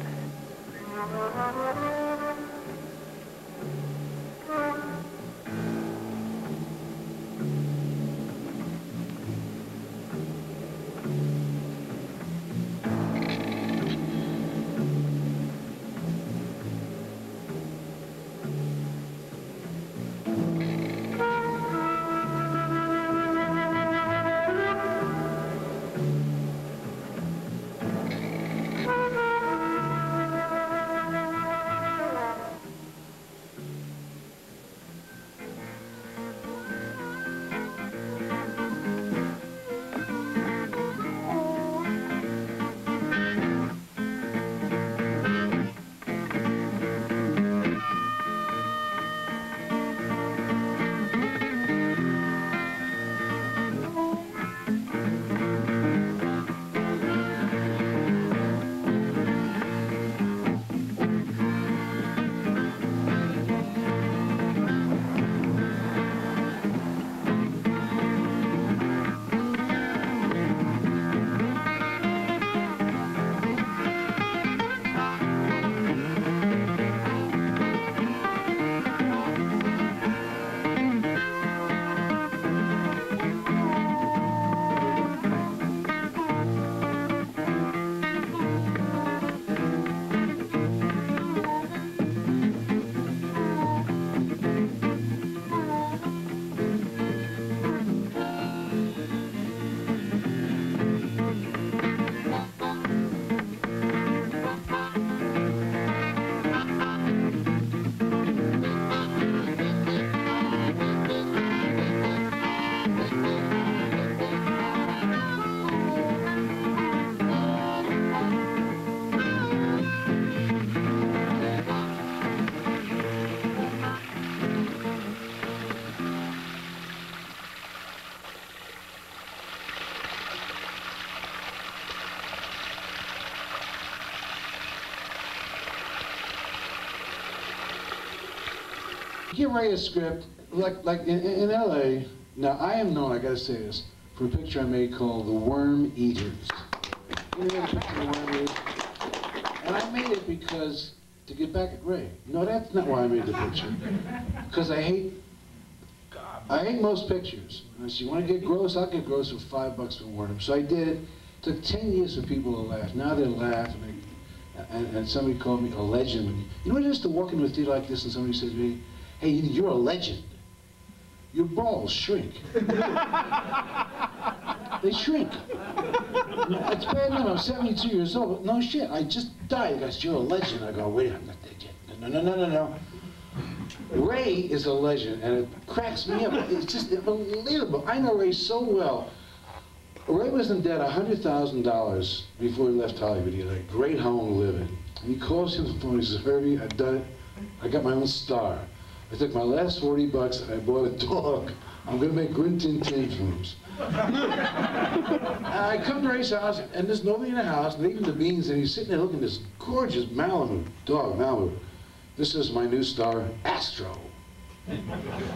Speaker 19: give Ray a script, like in L.A., now I am known, I gotta say this, for a picture I made called The Worm Eaters. You know that picture, The Worm Eaters? And I made it because, to get back at Ray. No, that's not why I made the picture. Because I hate most pictures. And I said, you want to get gross? I'll get gross for $5 for Worm. So I did it. It took 10 years for people to laugh. Now they laugh, and somebody called me a legend. You know what it is to walk into a theater like this and somebody says to me, hey, you're a legend. Your balls shrink. They shrink. It's bad enough, I'm 72 years old, but no shit, I just died. The guy said, you're a legend. I go, wait, I'm not dead yet. No. Ray is a legend, and it cracks me up. It's just unbelievable. I know Ray so well. Ray wasn't dead $100,000 before he left Hollywood. He had a great home to live in. And he calls him on the phone, he says, Herbie, I've done it. I got my own star. I took my last $40 and I bought a dog. I'm going to make Rin Tin Tin films. I come to Ray's house, and there's nobody in the house, not even the beans, and he's sitting there looking at this gorgeous Malibu dog, Malibu. This is my new star, Astro.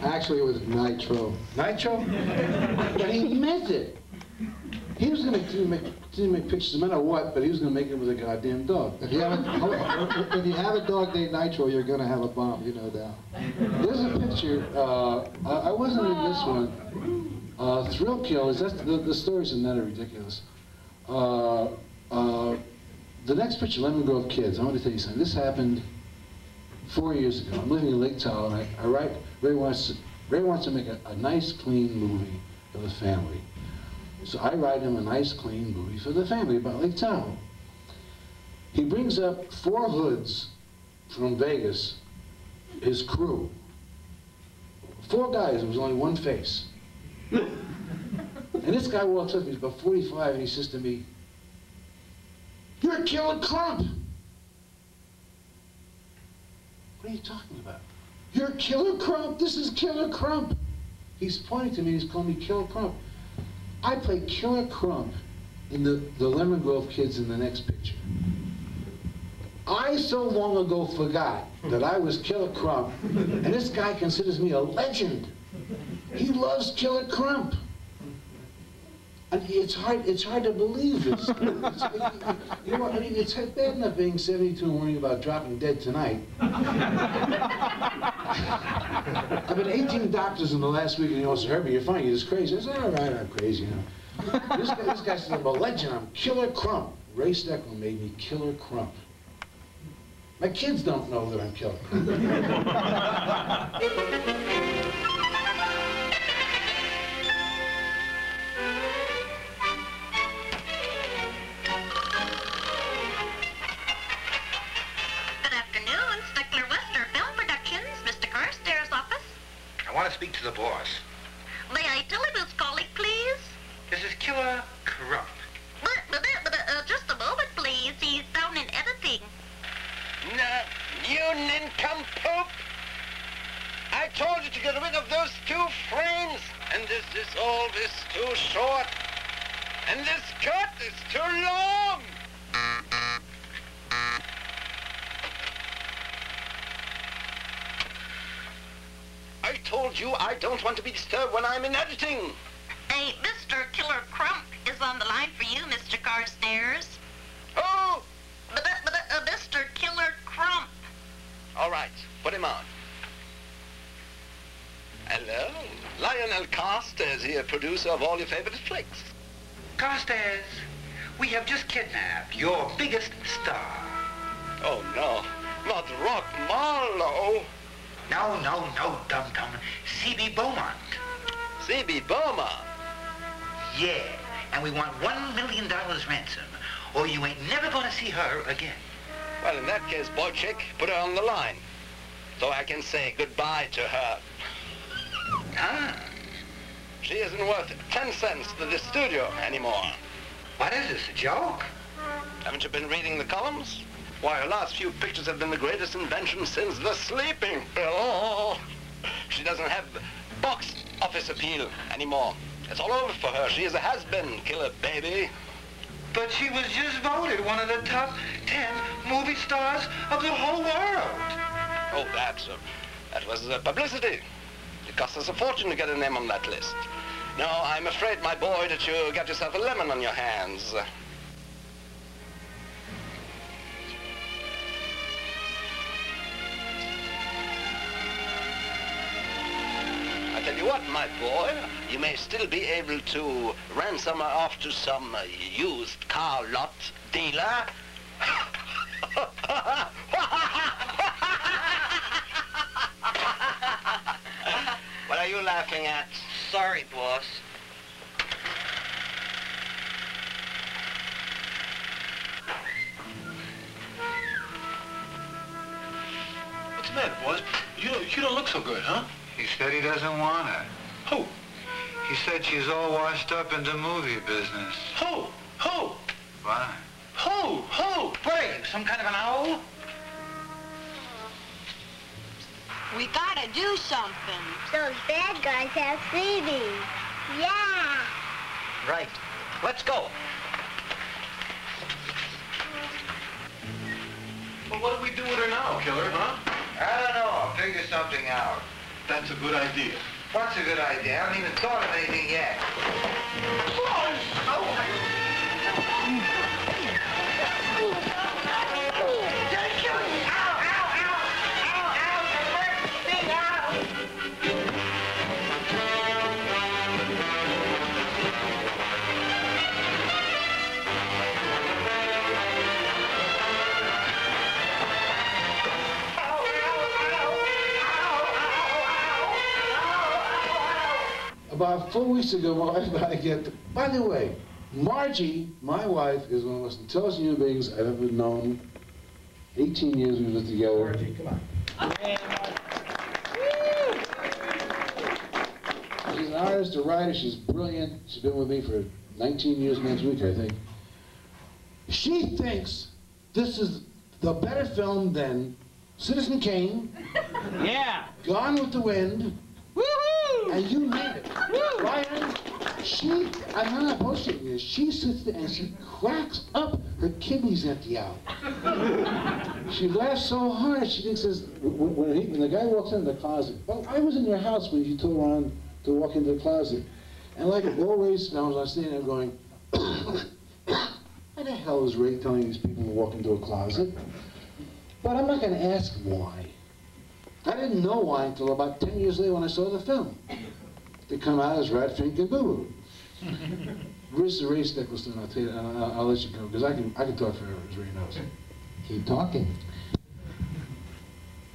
Speaker 19: Actually, it was Nitro. Nitro? But he meant it. He was going to make pictures no matter what, but he was going to make it with a goddamn dog.
Speaker 6: If you have a dog named Nitro, you're going to have a bomb, you know that.
Speaker 19: There's a picture, I wasn't in this one. Thrill Killers, the stories in that are ridiculous. The next picture, Lemon Grove Kids, I want to tell you something. This happened 4 years ago. I'm living in Lake Tahoe, and I write, Ray wants to make a nice, clean movie for the family. So I write him a nice, clean movie for the family about Lake Tahoe. He brings up 4 hoods from Vegas, his crew. 4 guys, there was only 1 face. And this guy walks up, he's about 45, and he says to me, you're Killer Crump! What are you talking about? You're Killer Crump! This is Killer Crump! He's pointing to me, he's calling me Killer Crump. I played Killer Crump in the Lemon Grove Kids in the next picture. I so long ago forgot that I was Killer Crump, and this guy considers me a legend. He loves Killer Crump. And it's hard to believe this. You know, I mean, it's bad enough being 72 and worrying about dropping dead tonight. I've been 18 doctors in the last week, and he goes, Herbie, you're fine, you're just crazy. I said, all right, I'm crazy, you know. This guy says, I'm a legend, I'm Killer Crump. Ray Steckler made me Killer Crump. My kids don't know that I'm Killer Crump.
Speaker 21: I want to speak to the boss.
Speaker 22: May I tell him who's calling, please?
Speaker 21: This is Killer Crump.
Speaker 22: Just a moment, please. He's down in editing.
Speaker 21: No, you nincompoop! I told you to get rid of those 2 frames, and all this too short, and this cut is too long! I told you I don't want to be disturbed when I'm in editing.
Speaker 22: Hey, Mr. Killer Crump is on the line for you, Mr. Carstairs.
Speaker 21: Oh!
Speaker 22: Mr. Killer Crump.
Speaker 21: All right, put him on. Hello, Lionel Carstairs here, producer of all your favorite flicks. Carstairs, we have just kidnapped your biggest star. Oh, no, not Rock Marlowe. No, dum-dum. C.B. Beaumont. C.B. Beaumont? Yeah, and we want $1 million ransom, or you ain't never gonna see her again. Well, in that case, boy chick, put her on the line, so I can say goodbye to her. Ah. She isn't worth 10 cents to the studio anymore. What is this, a joke? Haven't you been reading the columns? Why, her last few pictures have been the greatest invention since the sleeping pill. She doesn't have box office appeal anymore. It's all over for her. She is a has-been, Killer baby. But she was just voted one of the top 10 movie stars of the whole world. Oh, that's That was publicity. It cost us a fortune to get a name on that list. No, I'm afraid, my boy, that you got yourself a lemon on your hands. I tell you what, my boy, you may still be able to ransom her off to some used car lot dealer. What are you laughing at?
Speaker 7: Sorry, boss.
Speaker 1: What's the matter, boss? You don't look so good, huh?
Speaker 2: He said he doesn't want her.
Speaker 1: Who?
Speaker 2: He said she's all washed up in the movie business.
Speaker 1: Who? Who?
Speaker 2: Why?
Speaker 1: Who?
Speaker 7: What are you, some kind of an owl?
Speaker 22: We gotta do something.
Speaker 13: Those bad guys have freebies. Yeah.
Speaker 7: Right. Let's go.
Speaker 1: Well, what do we do with her now, killer, huh?
Speaker 2: I don't know. I'll figure something out.
Speaker 1: That's a good idea.
Speaker 2: What's a good idea? I haven't even thought of anything yet.
Speaker 19: About 4 weeks ago, my wife got to get. By the way, Margie, my wife, is one of the most intelligent human beings I've ever known. 18 years we've lived together.
Speaker 5: Margie, come on. She's an artist, a writer. She's brilliant. She's been with me for 19 years next week, I think. She thinks this is the better film than Citizen Kane.
Speaker 7: Yeah.
Speaker 19: Gone with the Wind. Woohoo! And you name it. Ryan, I'm not bullshitting you. She sits there and she cracks up. Her kidneys empty out. She laughs so hard, she thinks this, when the guy walks into the closet, well, I was in your house when you told Ron to walk into the closet. And like a low-raised smells, I was standing there going, why the hell is Ray telling these people to walk into a closet? But I'm not going to ask why. I didn't know why until about 10 years later when I saw the film. They come out as Rat, Fink, and Boo Boo. Where's the Ray Steckler? I'll tell you, I'll let you go, because I can talk forever, as Ray knows. Keep talking.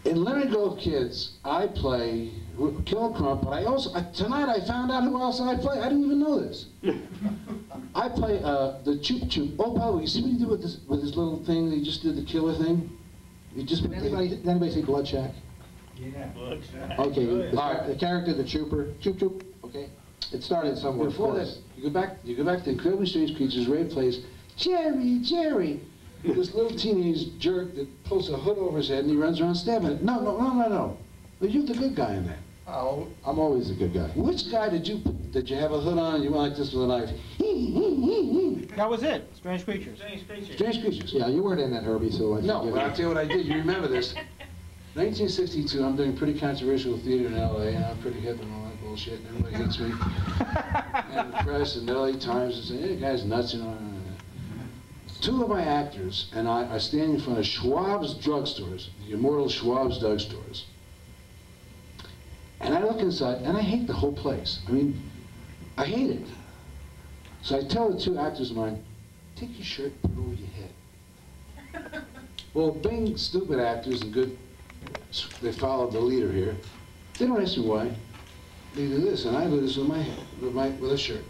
Speaker 19: In Let Me Go Kids, I play Killer Crump, but I also, tonight I found out who else I play. I didn't even know this. I play the Choop Choop. Oh, by the way, you see what he did with this little thing? He just did the killer thing? He just did anybody say Blood Shack?
Speaker 16: Yeah.
Speaker 19: Okay, all right, the character, the Trooper, Choop Choop, okay? It started somewhere. Before this, you go back to Incredibly Strange Creatures. Ray plays Jerry, this little teenage jerk that pulls a hood over his head and he runs around stabbing it. No. Well, you're the good guy in that. Oh, I'm always the good guy. Which guy did you have a hood on and you went like this with a knife?
Speaker 7: That was it. Strange Creatures.
Speaker 19: Strange Creatures. Yeah, you weren't in that, Herbie, so no, but I'll tell you what I did. You remember this. 1962, I'm doing pretty controversial theater in L.A., and I'm pretty hip and all that bullshit, and everybody hates me. And the press and the L.A. Times and say, hey, the guy's nuts, you know. Two of my actors and I are standing in front of Schwab's drugstores, the immortal Schwab's drugstores. And I look inside, and I hate the whole place. I mean, I hate it. So I tell the two actors of mine, take your shirt and put it over your head. Well, being stupid actors and good, they followed the leader here. They don't ask me why. They do this, and I do this with my head, with a shirt.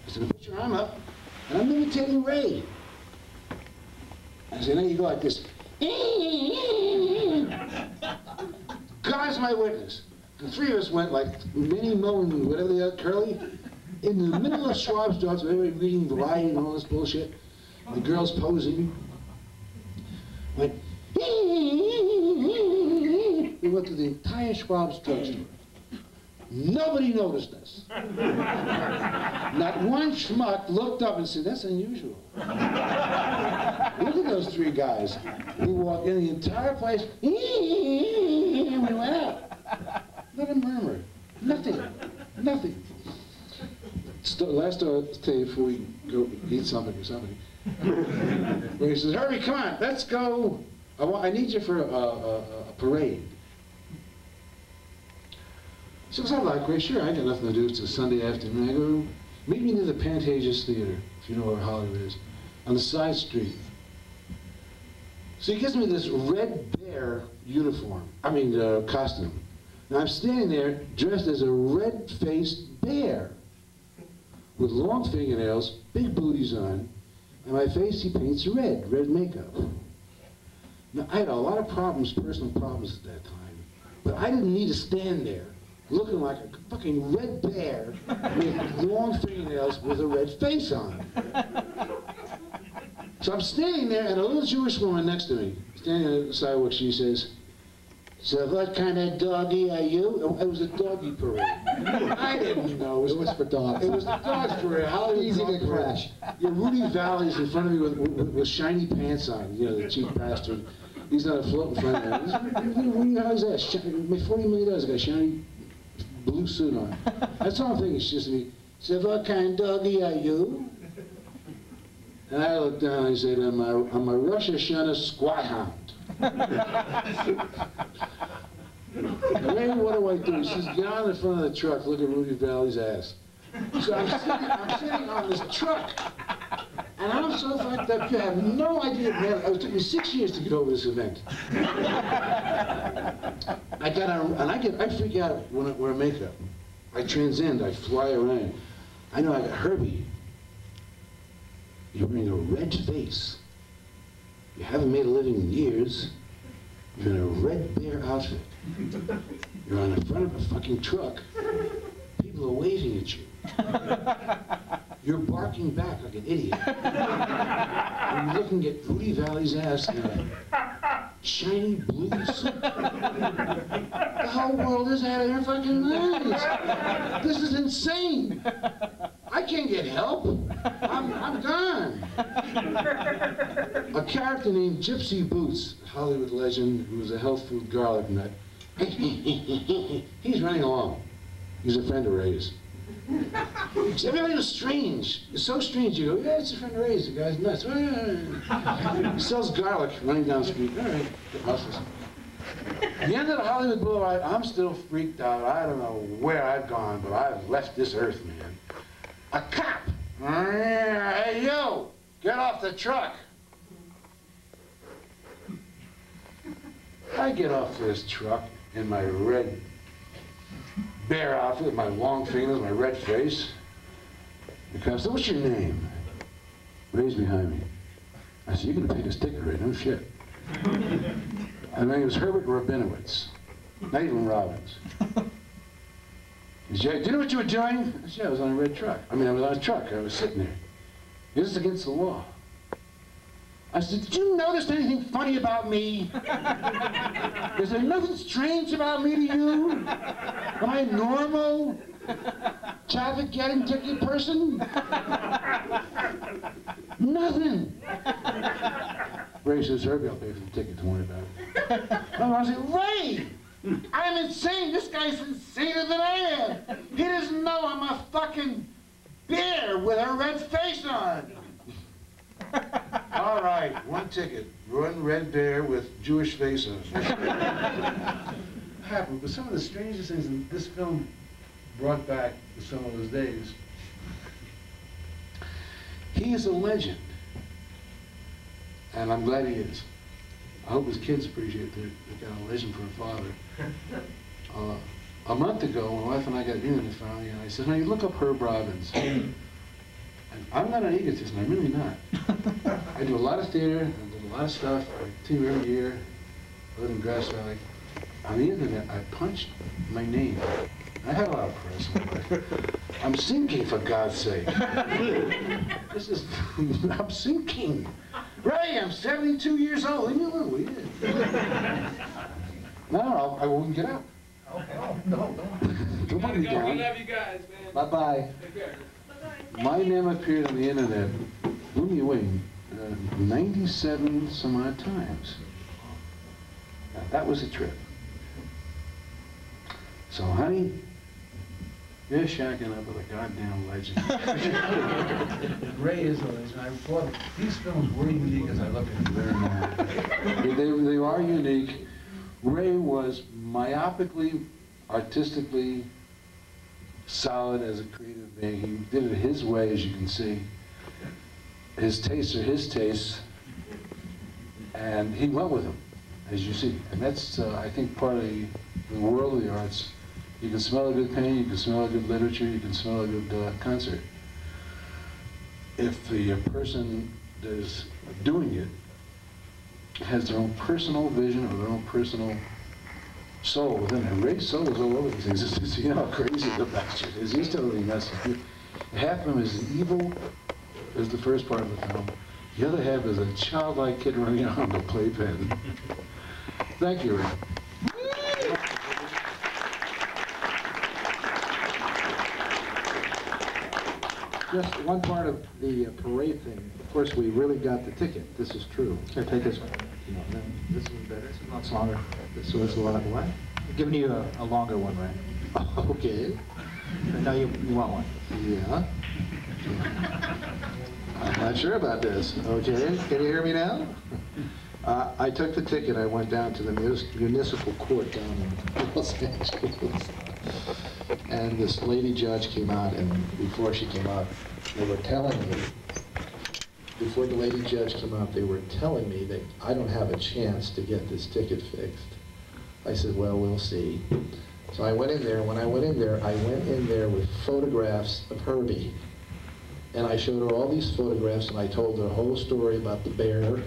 Speaker 19: I said, put your arm up, and I'm imitating Ray. I said, now you go like this. God's my witness. The three of us went like Minnie, Mo, and whatever they are, Curly, in the middle of Schwab's dogs, everybody reading Variety and all this bullshit. The girls posing. Went, we went to the entire Schwab's drugstore. Nobody noticed us. Not one schmuck looked up and said, that's unusual. Look at those three guys. We walked in the entire place, and we went out. Nothing. Nothing. Last day before we go eat something or something, where he says, "Herbie, come on, let's go. I need you for a parade." So I'm like, "Well, sure, I got nothing to do. It's a Sunday afternoon." I go, "Meet me near the Pantages Theater, if you know where Hollywood is, on the side street." So he gives me this red bear costume. Now I'm standing there dressed as a red-faced bear with long fingernails, big booties on, and my face he paints red makeup. Now I had a lot of personal problems at that time, but I didn't need to stand there looking like a fucking red bear with long fingernails with a red face on. So I'm standing there, and a little Jewish woman next to me, standing on the sidewalk, she says, "So what kind of doggy are you?" It was a doggy parade. I didn't know. It was for dogs. It was the dogs parade. Hollywood
Speaker 4: Easy
Speaker 19: dog
Speaker 4: to
Speaker 19: parade.
Speaker 4: crash.
Speaker 19: Yeah, Rudy Valley's in front of me with shiny pants on, you know, the cheap bastard. He's on a float in front of me. Rudy Valley's ass. Made $40 million, got a shiny blue suit on. That's all I'm thinking. She says to me, "So what kind of doggy are you?" And I looked down and I said, I'm a Rosh Hashanah squat hound. Ray, what do I do? He says, "Get on the front of the truck, look at Rudy Valley's ass." So I'm sitting on this truck, and I'm so fucked up, you have no idea, man. It took me 6 years to get over this event. I got on, and I freak out when I wear makeup. I transcend, I fly around. I know I got Herbie. You're wearing a red face. You haven't made a living in years. You're in a red bear outfit. You're on the front of a fucking truck. People are waving at you. You're barking back like an idiot. And you're looking at Rudy Valley's ass in a shiny blue suit. The whole world is out of their fucking minds. This is insane. I can't get help. I'm gone. A character named Gypsy Boots, a Hollywood legend who was a health food garlic nut. He's running along. He's a friend of Ray's. Everybody was strange. It's so strange. You go, "Yeah, it's a friend of Ray's. The guy's nuts." He sells garlic running down the street. All right, get muscles. The end of the Hollywood Boulevard, I'm still freaked out. I don't know where I've gone, but I've left this earth, man. A cop! "Hey, you! Get off the truck!" I get off this truck in my red bear outfit with my long fingers, my red face. The cop said, "What's your name?" Ray's behind me. I said, "You're going to pay this ticket, Ray, no shit." And my name was Herbert Rabinowitz, not even Robbins. He said, "Do you know what you were doing?" I said, "Yeah, I was on a red truck. I was on a truck. I was sitting there. This is against the law." I said, "Did you notice anything funny about me? Is there nothing strange about me to you? Am I a normal traffic getting ticket person?" Nothing. Ray says, "Herbie, I'll pay for the ticket. Don't worry about it." I said, "Ray, I'm insane. This guy's insaner than I am. He doesn't know I'm a fucking bear with a red face on." All right, one ticket. One red bear with Jewish face on it. Happened, but some of the strangest things in this film brought back to some of those days. He is a legend, and I'm glad he is. I hope his kids appreciate that they got a legend for a father. A month ago, my wife and I got an internet finally, and I said, "Honey, look up Herb Robbins." And I'm not an egotist, and I'm really not. I do a lot of theater, I do a lot of stuff. I continue every year. I live in Grass Valley. On the internet, I punched my name. I had a lot of press in my life. I'm sinking, for God's sake. I'm sinking. Ray, I'm 72 years old. Leave me alone, will you? No, I won't get out. No. Don't put me down.
Speaker 10: We love you guys, man.
Speaker 19: Bye-bye.
Speaker 10: Take care.
Speaker 19: My name appeared on the internet, blew me away, 97 some odd times. Now, that was a trip. So, honey, You're shacking up with a goddamn legend. Ray is a legend. I thought these films were unique as I look at them. They're not. They are unique. Ray was myopically, artistically solid as a creative being. He did it his way, as you can see. His tastes are his tastes, and he went with them, as you see. And that's, I think, part of the world of the arts. You can smell a good painting, you can smell a good literature, you can smell a good concert. If the person that is doing it has their own personal vision or their own personal soul within it. Ray's soul is all over these things. You know how crazy the bastard is. He's totally messed up. Half of him is evil, is the first part of the film. The other half is a childlike kid running around with a playpen. Thank you, Ray. Just one part of the parade thing. Of course, we really got the ticket. This is true.
Speaker 7: Here, take this one.
Speaker 19: You know, then this one's better.
Speaker 7: This one's longer.
Speaker 19: This one's a lot what?
Speaker 7: I'm giving you a longer one, right?
Speaker 19: Okay.
Speaker 7: No, you want one.
Speaker 19: Yeah. I'm not sure about this. Okay. Can you hear me now? I took the ticket. I went down to the municipal court down in Los Angeles. And this lady judge came out, and before she came out, they were telling me, before the lady judge came out, they were telling me that I don't have a chance to get this ticket fixed. I said, well, we'll see. So I went in there. When I went in there with photographs of Herbie. And I showed her all these photographs, and I told her the whole story about the bear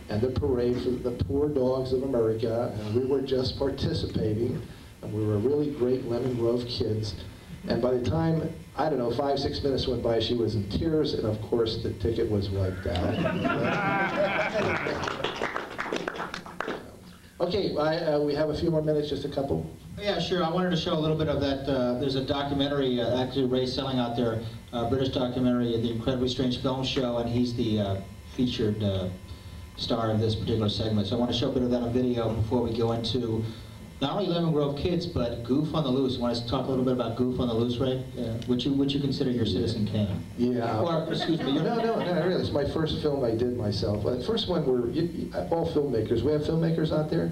Speaker 19: and the parade for the poor dogs of America, and we were just participating. And we were really great Lemon Grove kids. And by the time, I don't know, 5-6 minutes went by, she was in tears, and of course the ticket was wiped out. Okay, we have a few more minutes, just a couple.
Speaker 9: Yeah, sure. I wanted to show a little bit of that. There's a documentary, actually Ray's selling out there, British documentary, The Incredibly Strange Film Show, and he's the featured star of this particular segment. So I want to show a bit of that on video before we go into not only Lemon Grove Kids, but Goof on the Loose. You want us to talk a little bit about Goof on the Loose, Ray? Which you consider your Citizen Kane?
Speaker 19: Yeah.
Speaker 9: Or, excuse me.
Speaker 19: No, really. It's my first film I did myself. The first one were all filmmakers. We have filmmakers out there?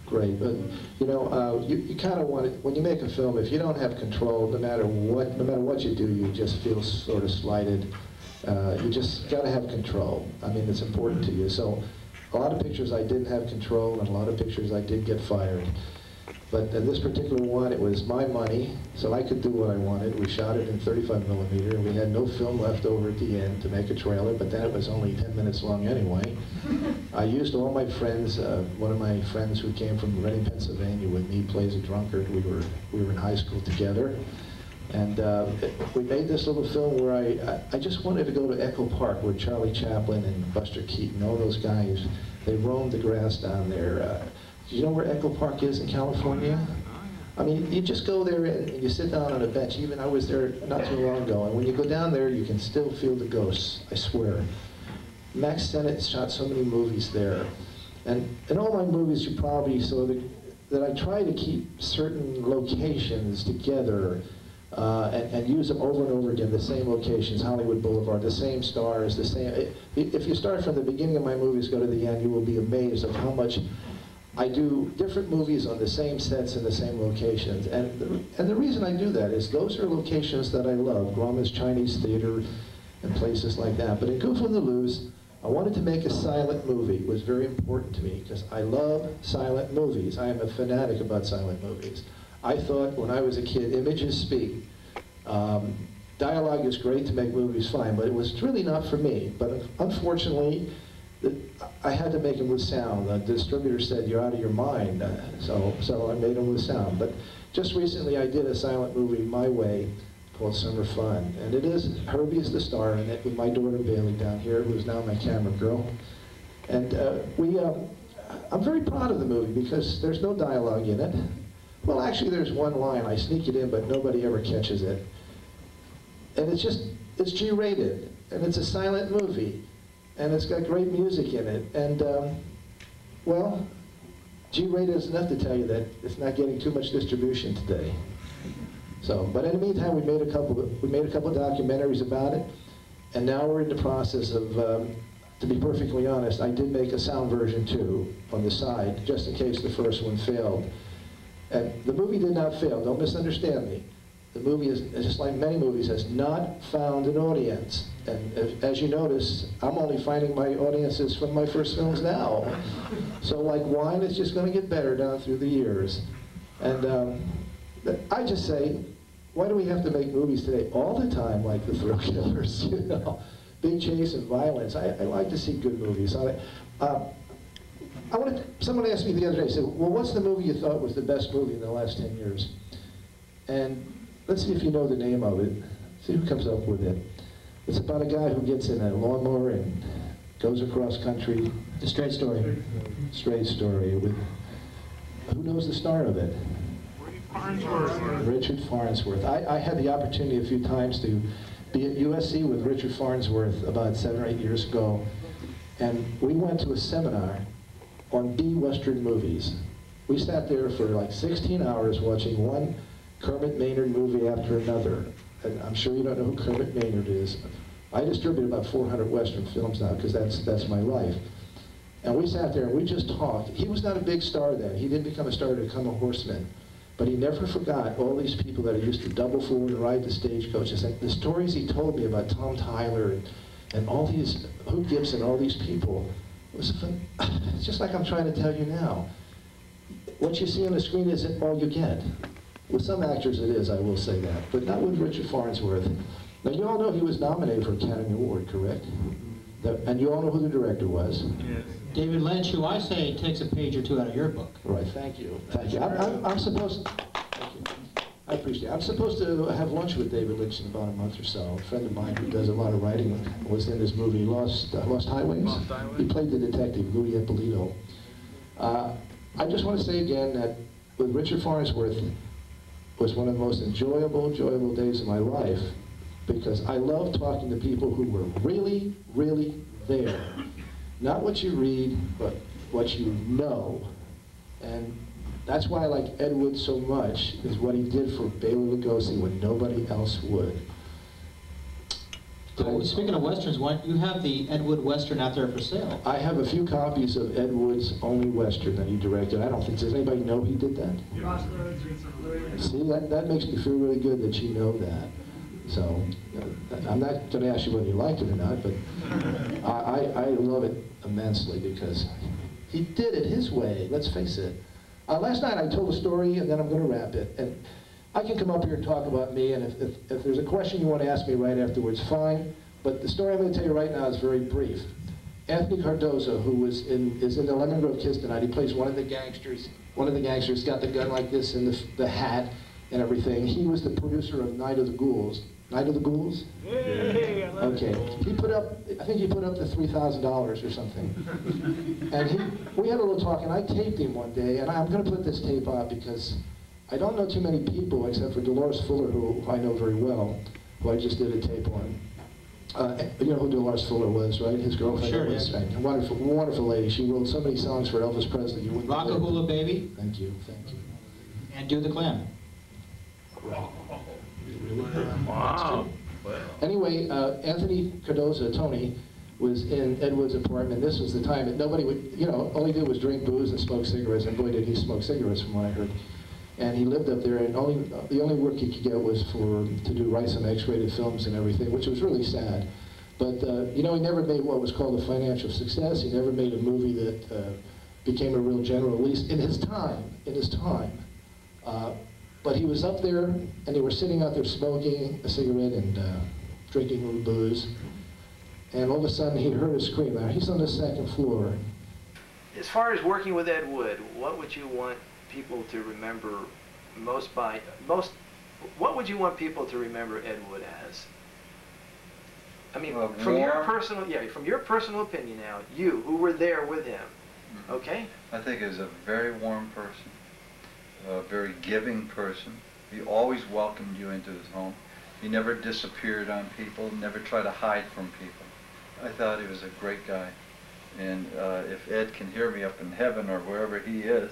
Speaker 19: Great. But, you know, you kind of want it, when you make a film, if you don't have control, no matter what you do, you just feel sort of slighted. You just got to have control. I mean, it's important to you. So, a lot of pictures I didn't have control, and a lot of pictures I did get fired. But in this particular one, it was my money, so I could do what I wanted. We shot it in 35mm, and we had no film left over at the end to make a trailer, but then it was only 10 minutes long anyway. I used all my friends. One of my friends who came from Reading, Pennsylvania with me plays a drunkard. We were in high school together. And we made this little film where I just wanted to go to Echo Park, where Charlie Chaplin and Buster Keaton, all those guys, they roamed the grass down there. Do you know where Echo Park is in California? I mean, you just go there and you sit down on a bench. Even I was there not too long ago, and when you go down there, you can still feel the ghosts, I swear. Max Sennett shot so many movies there. And in all my movies, you probably saw that I try to keep certain locations together. And use them over and over again, the same locations, Hollywood Boulevard, the same stars, the same. If you start from the beginning of my movies, go to the end, you will be amazed of how much I do different movies on the same sets and the same locations. And the reason I do that is those are locations that I love, Grauman's Chinese Theater and places like that. But in Goof on the Loose, I wanted to make a silent movie. It was very important to me because I love silent movies. I am a fanatic about silent movies. I thought when I was a kid, images speak. Dialogue is great to make movies fine, but it was really not for me. But unfortunately, I had to make them with sound. The distributor said, you're out of your mind. So I made them with sound. But just recently I did a silent movie my way called Summer Fun. And it is, Herbie is the star in it with my daughter Bailey down here, who's now my camera girl. And I'm very proud of the movie because there's no dialogue in it. Well, actually, there's one line. I sneak it in, but nobody ever catches it. And it's G-rated, and it's a silent movie, and it's got great music in it. And, well, G-rated is enough to tell you that it's not getting too much distribution today.
Speaker 5: So, but in the meantime, we made a couple of documentaries about it, and now we're in the process of, to be perfectly honest, I did make a sound version too on the side, just in case the first one failed. And the movie did not fail, don't misunderstand me. The movie, is just like many movies, has not found an audience. And as you notice, I'm only finding my audiences from my first films now. So like wine, it's just going to get better down through the years. And I just say, why do we have to make movies today all the time like The Thrill Killers, you know? Big chase and violence. I like to see good movies. Someone asked me the other day, said, well, what's the movie you thought was the best movie in the last 10 years? And let's see if you know the name of it. See who comes up with it. It's about a guy who gets in a lawnmower and goes across country.
Speaker 9: The Straight Story.
Speaker 5: Straight Story. With, who knows the star of it? Richard Farnsworth. I had the opportunity a few times to be at USC with Richard Farnsworth about 7 or 8 years ago, and we went to a seminar on B-Western movies. We sat there for like 16 hours watching one Kermit Maynard movie after another. And I'm sure you don't know who Kermit Maynard is. I distribute about 400 Western films now because that's my life. And we sat there and we just talked. He was not a big star then. He didn't become a star to become a horseman. But he never forgot all these people that used to double forward and ride the stagecoaches. And the stories he told me about Tom Tyler and all these, Hoot Gibson, all these people, it was fun. It's just like I'm trying to tell you now. What you see on the screen isn't all you get. With some actors it is, I will say that, but not with Richard Farnsworth. Now you all know he was nominated for Academy Award, correct? And you all know who the director was?
Speaker 9: Yes. David Lynch, who I say takes a page or two out of your book.
Speaker 5: Right, thank you. Thank you. I'm supposed to, thank you. I appreciate it. I'm supposed to have lunch with David Lynch in about a month or so. A friend of mine who does a lot of writing was in this movie, Lost Highways. Lost Highways. He played the detective, Louis Ippolito. I just want to say again that with Richard Farnsworth, was one of the most enjoyable days of my life, because I love talking to people who were really, really there. Not what you read, but what you know. And that's why I like Ed Wood so much, is what he did for Bela Lugosi when nobody else would.
Speaker 9: Speaking of Westerns, you have the Ed Wood Western out there for sale.
Speaker 5: I have a few copies of Ed Wood's only Western that he directed. I don't think, does anybody know he did that? See, that makes me feel really good that you know that. So, I'm not going to ask you whether you liked it or not, but I love it immensely because he did it his way, let's face it. Last night I told a story and then I'm going to wrap it. And I can come up here and talk about me, and if there's a question you want to ask me right afterwards, fine. But the story I'm going to tell you right now is very brief. Anthony Cardozo, who is in the Lemon Grove Kids tonight, he plays one of the gangsters. One of the gangsters got the gun like this and the hat and everything. He was the producer of Night of the Ghouls. Night of the Ghouls? Okay. He put up, I think he put up the $3,000 or something. And we had a little talk, and I taped him one day, and I'm going to put this tape out because I don't know too many people except for Dolores Fuller, who I know very well, who I just did a tape on. You know who Dolores Fuller was, right? His girlfriend.
Speaker 9: Sure,
Speaker 5: was, right? A wonderful, wonderful lady. She wrote so many songs for Elvis Presley. You wouldn't
Speaker 9: Rock-a-Hula Baby.
Speaker 5: Thank you, thank you.
Speaker 9: And Do the Clam.
Speaker 5: Wow. Anyway, Anthony Cardozo, Tony, was in Ed Wood's apartment. This was the time that nobody would, you know, all he did was drink booze and smoke cigarettes, and boy did he smoke cigarettes from what I heard. And he lived up there, and the only work he could get was to write some X-rated films and everything, which was really sad. But you know, he never made what was called a financial success. He never made a movie that became a real general release in his time. But he was up there, and they were sitting out there smoking a cigarette and drinking a little booze. And all of a sudden, he heard a scream. Now, he's on the second floor.
Speaker 4: As far as working with Ed Wood, what would you want people to remember what would you want people to remember Ed Wood as? I mean, from your personal opinion now, you, who were there with him, okay?
Speaker 2: I think he was a very warm person, a very giving person. He always welcomed you into his home. He never disappeared on people, never tried to hide from people. I thought he was a great guy. And if Ed can hear me up in heaven or wherever he is,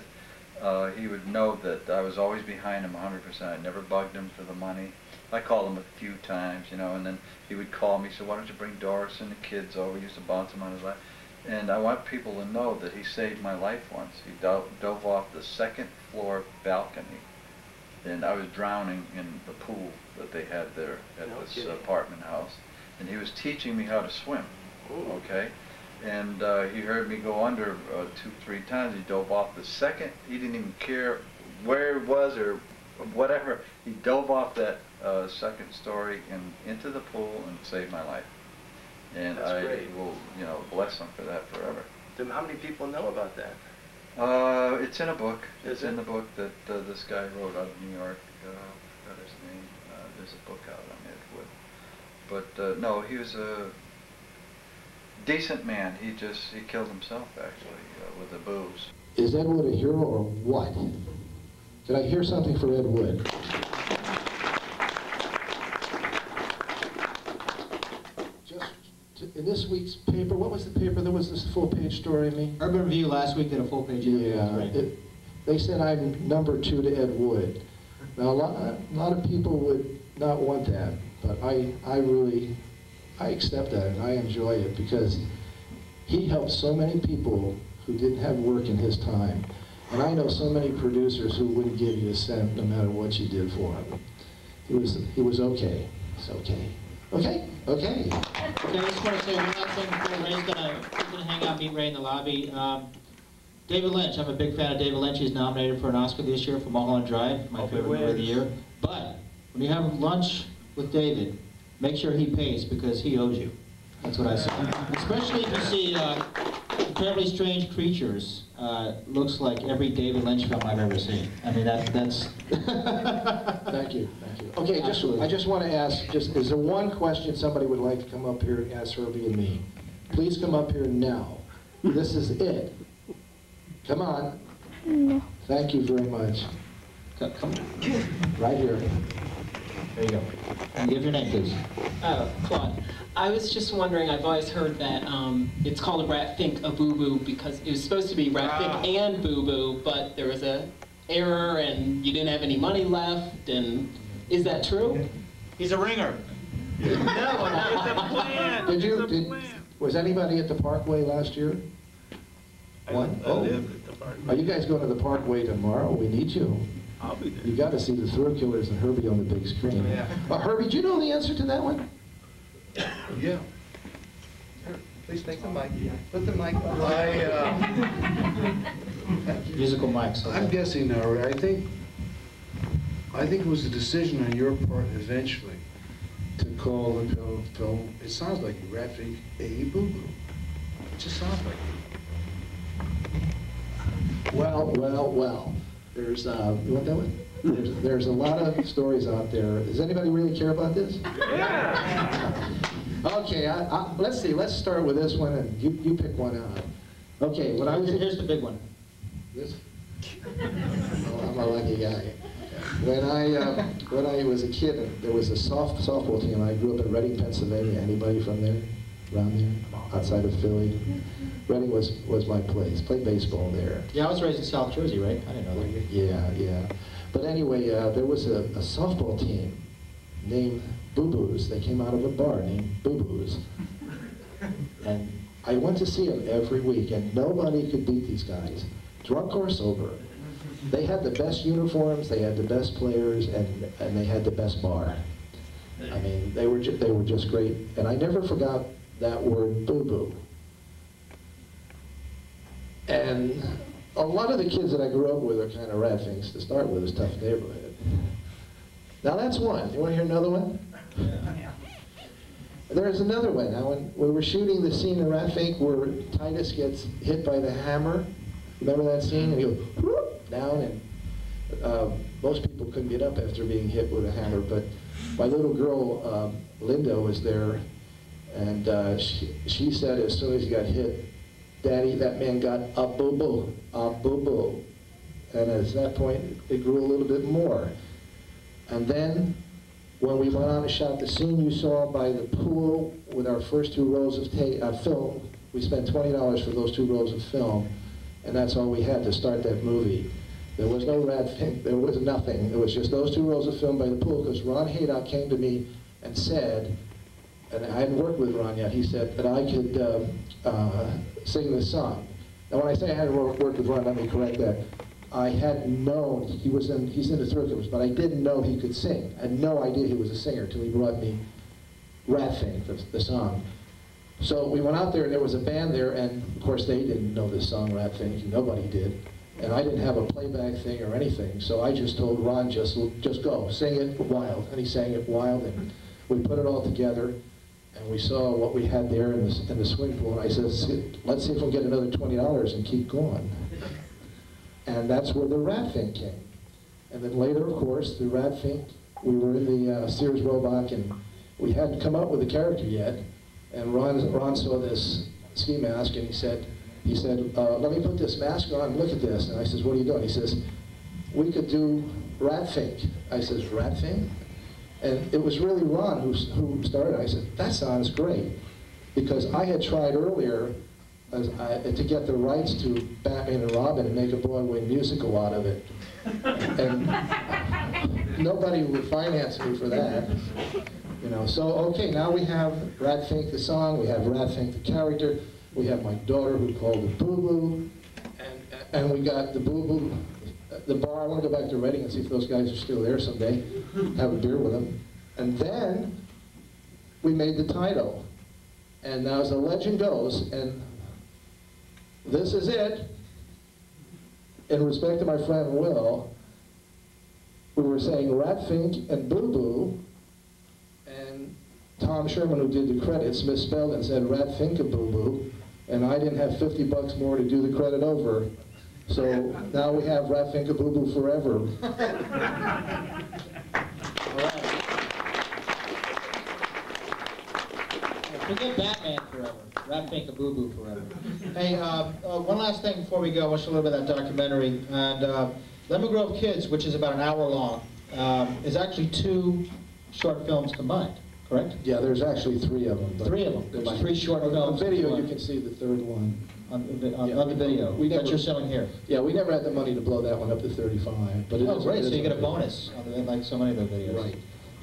Speaker 2: he would know that I was always behind him 100%. I never bugged him for the money. I called him a few times, you know, and then he would call me, so why don't you bring Doris and the kids over? He used to bounce them on his lap. And I want people to know that he saved my life once. He dove off the second floor balcony, and I was drowning in the pool that they had there at this apartment house. And he was teaching me how to swim, okay? And he heard me go under 2-3 times. He dove off the second. He didn't even care where it was or whatever. He dove off that second story and into the pool and saved my life. And I will, you know, bless him for that forever.
Speaker 4: How many people know about that?
Speaker 2: It's in a book. It's in the book that this guy wrote out of New York. Got his name. There's a book out on Ed Wood. But no, he was a decent man. He killed himself actually with the booze.
Speaker 5: Is Ed Wood a hero or what? Did I hear something for Ed Wood? In this week's paper, what was the paper? There was this full-page story of me.
Speaker 9: Urban Review last week did a full-page interview.
Speaker 5: Yeah,
Speaker 9: right.
Speaker 5: They said I'm #2 to Ed Wood. Now a lot of people would not want that, but I accept that and I enjoy it because he helped so many people who didn't have work in his time, and I know so many producers who wouldn't give you a cent no matter what you did for him. He was okay. It's okay. Okay? Okay.
Speaker 9: Okay, I just want to say one last thing before Ray's gonna hang out, meet Ray in the lobby. David Lynch, I'm a big fan of David Lynch. He's nominated for an Oscar this year for Mulholland Drive, my favorite movie of the year. But when you have lunch with David, make sure he pays because he owes you. That's what I say. Especially if you see Incredibly Strange Creatures. Looks like every David Lynch film I've ever seen. I mean, that's...
Speaker 5: Thank you, thank you. Okay, I just want to ask, is there one question somebody would like to come up here and ask Herbie and me? Please come up here now. This is it. Come on.
Speaker 13: No.
Speaker 5: Thank you very much.
Speaker 9: Come on.
Speaker 5: Right here.
Speaker 9: There you go. And give your name, please.
Speaker 3: Claude. I was just wondering, I've always heard that it's called a rat fink a boo-boo because it was supposed to be rat fink and boo-boo, but there was a error and you didn't have any money left, and is that true?
Speaker 7: He's a ringer.
Speaker 5: Was anybody at the Parkway last year? One? Oh. Are you guys going to the Parkway tomorrow? We need you.
Speaker 10: I'll be there.
Speaker 5: You got to see the Thrill Killers and Herbie on the big screen.
Speaker 10: Yeah.
Speaker 5: Herbie, do you know the answer to that one?
Speaker 2: Yeah. Here, please take the mic. Put the mic on.
Speaker 9: Musical mics.
Speaker 19: I'm guessing now, Ray. I think it was a decision on your part eventually to call the film. It sounds like a rat fink a boo-boo. It just sounds like it.
Speaker 5: Well. There's, you want that one? There's a lot of stories out there. Does anybody really care about this? Yeah. Okay, let's see. Let's start with this one, and you pick one out. Okay, when I was
Speaker 9: here's the big one.
Speaker 5: This. Oh, I'm a lucky guy. When I was a kid, there was a softball team. I grew up in Reading, Pennsylvania. Anybody from there? Around there? Outside of Philly? Reading was my place. Played baseball there.
Speaker 9: Yeah, I was raised in South Jersey, right? I didn't know that.
Speaker 5: Yeah. But anyway, there was a softball team named Boo Boos. They came out of a bar named Boo Boos. And I went to see them every week, and nobody could beat these guys, drunk or sober. They had the best uniforms, they had the best players, and they had the best bar. I mean, they were just great. And I never forgot that word, Boo Boo. And a lot of the kids that I grew up with are kind of rat finks to start with. It's a tough neighborhood. Now that's one. You want to hear another one? Yeah. There's another one. Now when we were shooting the scene in Rat Fink where Titus gets hit by the hammer, remember that scene? And he goes whoop, down, and most people couldn't get up after being hit with a hammer. But my little girl, Linda, was there, and she said as soon as he got hit, Daddy, that man got a boo-boo, a boo-boo. And at that point, it grew a little bit more. And then, when we went on and shot the scene you saw by the pool with our first 2 rolls of film, we spent $20 for those 2 rolls of film, and that's all we had to start that movie. There was no Rat Fink, there was nothing. It was just those 2 rows of film by the pool, because Ron Haydock came to me and said, and I hadn't worked with Ron yet, he said that I could sing this song. Now when I say I hadn't worked with Ron, let me correct that. I hadn't known, he's in the Thrill Killers, but I didn't know he could sing. I had no idea he was a singer till he brought me Rat Fink, the song. So we went out there and there was a band there, and of course they didn't know this song, Rat Fink, nobody did. And I didn't have a playback thing or anything, so I just told Ron, just go, sing it wild. And he sang it wild, and we put it all together, and we saw what we had there in the swimming pool, and I said, let's see if we can get another $20 and keep going. And that's where the Rat Fink came. And then later, of course, the Rat Fink, we were in the Sears Roebuck, and we hadn't come up with a character yet, and Ron saw this ski mask, and he said, let me put this mask on and look at this. And I says, what are you doing? He says, we could do Rat Fink. I says, Rat Fink? And it was really Ron who started. I said, that sounds great. Because I had tried earlier to get the rights to Batman and Robin and make a Broadway musical out of it. And nobody would finance me for that. You know, so okay, now we have Rat Fink the song, we have Rat Fink the character, we have my daughter who called it Boo Boo, and we got the Boo Boo, the bar. I want to go back to Reading and see if those guys are still there someday, have a beer with them. And then we made the title. And now as the legend goes, and this is it, in respect to my friend Will, we were saying Rat Fink and Boo Boo, and Tom Sherman, who did the credits, misspelled and said Rat Fink and Boo Boo, and I didn't have $50 more to do the credit over. So now we have Rat Fink and Boo Boo forever.
Speaker 9: All right. Forget Batman forever. Rat Fink and Boo Boo forever. Hey, one last thing before we go. I watched a little bit of that documentary. And Lemon Grove Kids, which is about an hour long, is actually 2 short films combined, correct?
Speaker 5: Yeah, there's actually 3 of them.
Speaker 9: 3 of them. There's 3 short films.
Speaker 5: On video, you can see the 3rd one.
Speaker 9: On the video that you're showing here.
Speaker 5: Yeah, we never had the money to blow that one up to 35. But
Speaker 9: oh, great! So you get a bonus on like so many of the videos.
Speaker 5: Right.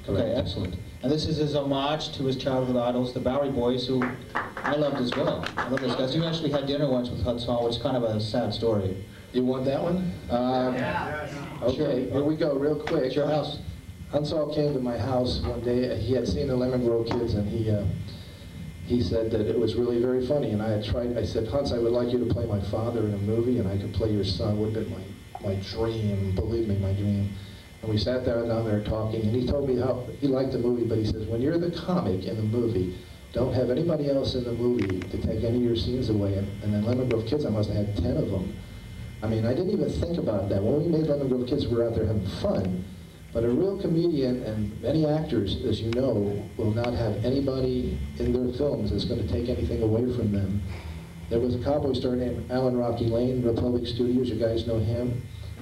Speaker 9: Okay, excellent. And this is his homage to his childhood idols, the Bowery Boys, who I loved as well. I love those guys. You actually had dinner once with Hudson Hall, which is kind of a sad story.
Speaker 5: You want that one? Okay, sure. Here we go, real quick.
Speaker 9: It's your house.
Speaker 5: Hunsall came to my house one day. He had seen the Lemon Grove Kids, and he said that it was really very funny. And I said, Hans, I would like you to play my father in a movie, and I could play your son. Would have been my dream, believe me, my dream. And we sat down there talking, and he told me how he liked the movie, but he says, when you're the comic in the movie, don't have anybody else in the movie to take any of your scenes away. And then Lemon Grove Kids, I must have had 10 of them. I mean, I didn't even think about that. When we made Lemon Grove Kids, we were out there having fun. But a real comedian and many actors, as you know, will not have anybody in their films that's going to take anything away from them. There was a cowboy star named Alan Rocky Lane, Republic Studios. You guys know him.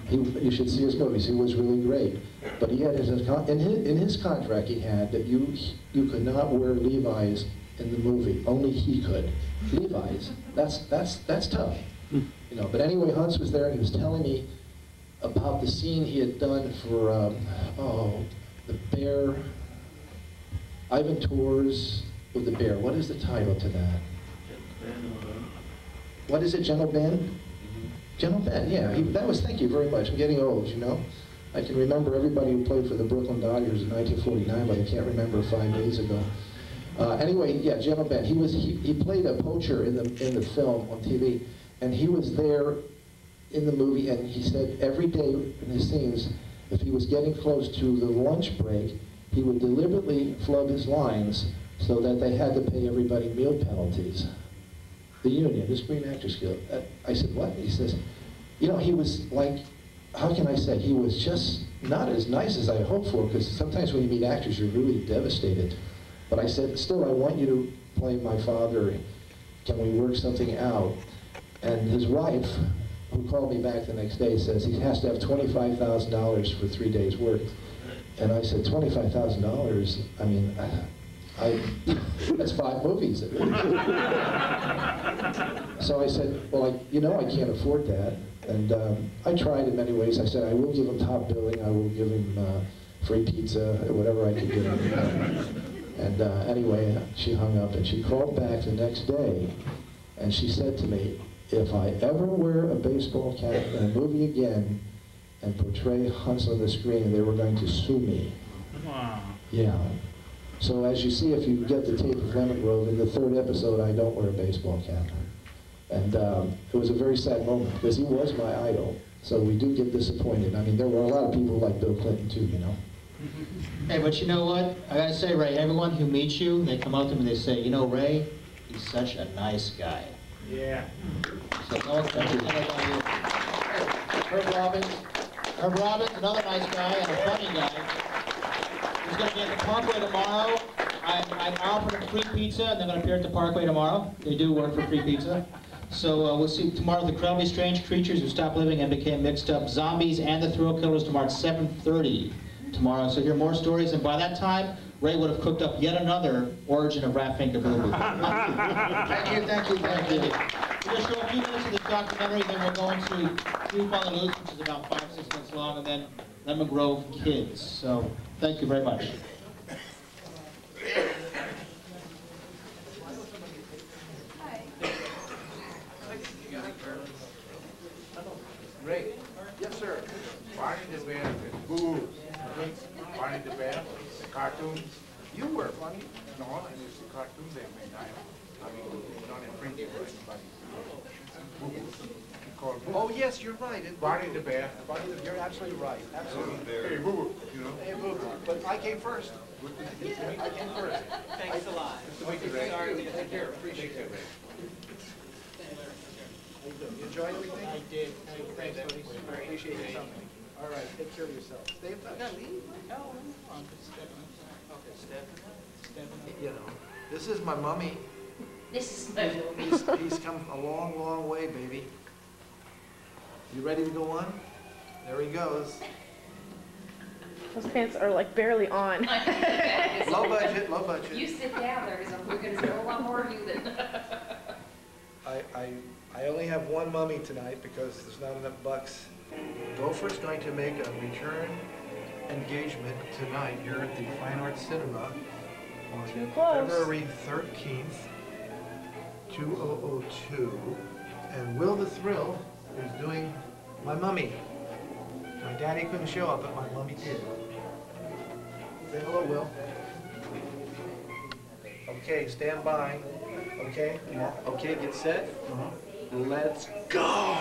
Speaker 5: You should see his movies. He was really great. But he had in his contract he had that you could not wear Levi's in the movie. Only he could. Levi's. That's tough. You know. But anyway, Hans was there and he was telling me about the scene he had done for the bear. Ivan Tours with the bear. What is the title to that? What is it, Gentle Ben? Gentle Ben, yeah. Thank you very much. I'm getting old, you know. I can remember everybody who played for the Brooklyn Dodgers in 1949, but I can't remember 5 days ago. Anyway, yeah, Gentle Ben. He played a poacher in the film on TV, and he was there in the movie, and he said every day in his scenes, if he was getting close to the lunch break, he would deliberately flub his lines so that they had to pay everybody meal penalties. The union, the Screen Actors Guild. I said, what? He says, you know, he was like, how can I say, he was just not as nice as I hoped for, because sometimes when you meet actors, you're really devastated. But I said, still, I want you to play my father. Can we work something out? And his wife, who called me back the next day, says he has to have $25,000 for 3 days' work. And I said, $25,000? I mean, that's 5 movies. So I said, well, I can't afford that. And I tried in many ways. I said, I will give him top billing, I will give him free pizza, whatever I could give him. And anyway, she hung up and she called back the next day and she said to me, if I ever wear a baseball cap in a movie again and portray Hunts on the screen, they were going to sue me.
Speaker 10: Wow.
Speaker 5: Yeah. So as you see, if you get the tape of Lemon Grove, in the 3rd episode, I don't wear a baseball cap. And it was a very sad moment because he was my idol. So we do get disappointed. I mean, there were a lot of people like Bill Clinton too, you know.
Speaker 9: Hey, but you know what? I gotta say, Ray, everyone who meets you, they come up to me and they say, you know, Ray, he's such a nice guy.
Speaker 10: Yeah.
Speaker 9: So, thank you. Herb Robbins, another nice guy and a funny guy. He's going to be at the Parkway tomorrow. I offered him free pizza, and they're going to appear at the Parkway tomorrow. They do work for free pizza. So we'll see tomorrow the incredibly strange creatures who stopped living and became mixed up zombies and the thrill killers tomorrow at 7:30 tomorrow. So hear more stories, and by that time, Ray would have cooked up yet another origin of Rat Finka Boo Boo. Thank you. We're going to show a few minutes of this documentary, then we're going to Proof on the Loose, which is about 5-6 minutes long, and then Lemon Grove Kids. So thank you very much.
Speaker 19: Ray.
Speaker 4: Yes, sir.
Speaker 19: Barney the Bear, Boo. Barney the Bear, the cartoons.
Speaker 4: You were funny.
Speaker 19: No, and it's the cartoons they made. I mean, not infringing or anybody. Boo Boo. Called Boo.
Speaker 4: Oh, yes, you're right.
Speaker 19: Barney the Bear.
Speaker 4: You're absolutely right. Absolutely.
Speaker 19: Hey, Boo Boo, you know.
Speaker 4: Hey, Boo Boo. But I came first. I came first.
Speaker 7: Thanks a lot.
Speaker 4: Sorry, take care. Appreciate it. You enjoy everything?
Speaker 9: I did.
Speaker 4: Thanks, buddy. I appreciate your company. All right, take care of yourself. Stay in touch.
Speaker 9: No, I'm Stephanie.
Speaker 4: You know, this is my mummy.
Speaker 22: This is my movie.
Speaker 4: He's come a long, long way, baby. You ready to go on? There he goes.
Speaker 8: Those pants are like barely on.
Speaker 4: Low budget, low budget.
Speaker 22: You sit down there, because we're going to know a lot more of you than...
Speaker 4: I only have one mummy tonight because there's not enough bucks. Gopher's going to make a return engagement tonight here at the Fine Arts Cinema on February 13th, 2002. And Will the Thrill is doing my mummy. My daddy couldn't show up, but my mummy did. Say hello, Will. Okay, stand by. Okay, okay, get set. Let's go!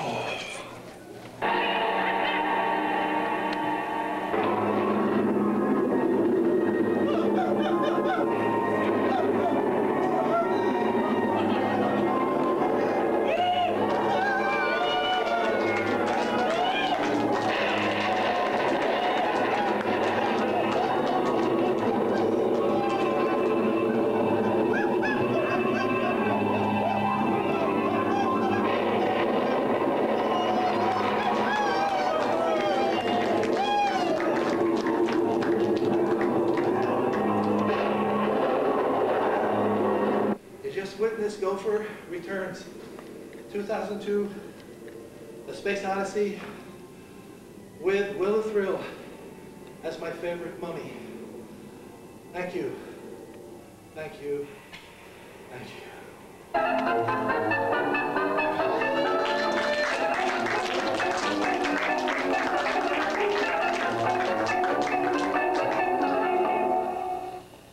Speaker 4: Gopher returns. 2002, The Space Odyssey with Will the Thrill. That's my favorite mummy. Thank you. Thank you. Thank you.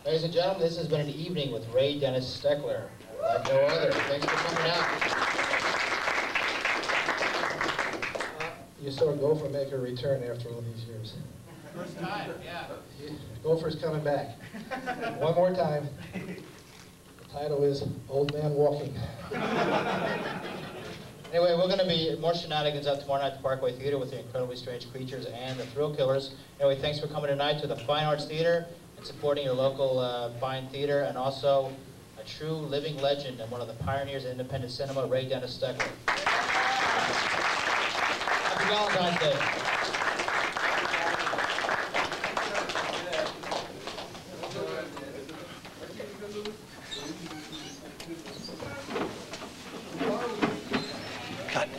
Speaker 9: Ladies and gentlemen, this has been an evening with Ray Dennis Steckler. Like no other. Thanks for coming out.
Speaker 5: You saw Gopher make a return after all these years.
Speaker 9: First time, yeah.
Speaker 5: Gopher's coming back. One more time. The title is Old Man Walking.
Speaker 9: Anyway, we're going to be more shenanigans out tomorrow night at the Parkway Theater with the Incredibly Strange Creatures and the Thrill Killers. Anyway, thanks for coming tonight to the Fine Arts Theater and supporting your local fine theater, and also a true living legend and one of the pioneers of independent cinema, Ray Dennis Steckler. Happy Valentine's Day.
Speaker 4: Cut.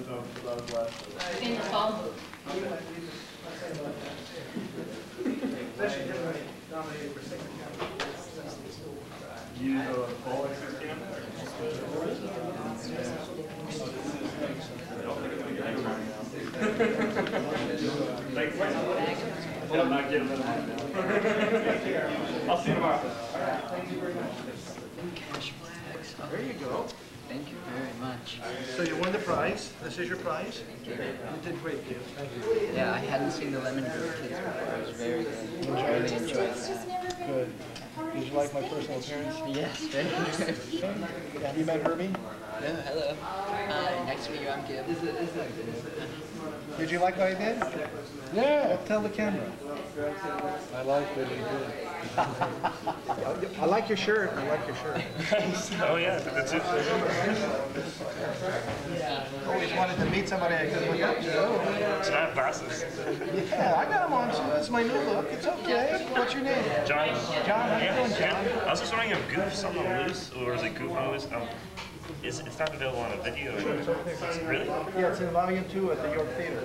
Speaker 8: In the phone booth.
Speaker 10: You call access cam? I'm not getting them right now. I'll see you tomorrow.
Speaker 4: Cash flags. There you go.
Speaker 12: Thank you very much.
Speaker 4: So you won the prize. This is your prize. You did great, Dave. Thank you.
Speaker 12: Yeah, I hadn't seen the Lemon Grove Kids before. It was very good. I really enjoyed that.
Speaker 4: Good. Did you like my personal appearance?
Speaker 12: Yes, very good.
Speaker 4: Have you met Herbie?
Speaker 12: No, hello. Nice to meet you. I'm Gib.
Speaker 4: Did you like what I did? Yeah. Tell the camera. I like what you did. I like your shirt. I like your shirt.
Speaker 10: Oh yeah, that's it.
Speaker 4: Always wanted to meet somebody I could look up to.
Speaker 10: It's not glasses.
Speaker 4: Yeah, I got them on, so that's my new look. It's okay. What's your name?
Speaker 10: John.
Speaker 4: John, how you doing, John?
Speaker 10: I was just wondering if Goof something loose, or is it Goof on loose? It's not available on a video. Really?
Speaker 4: Yeah, it's in Volume 2 at the York Theater.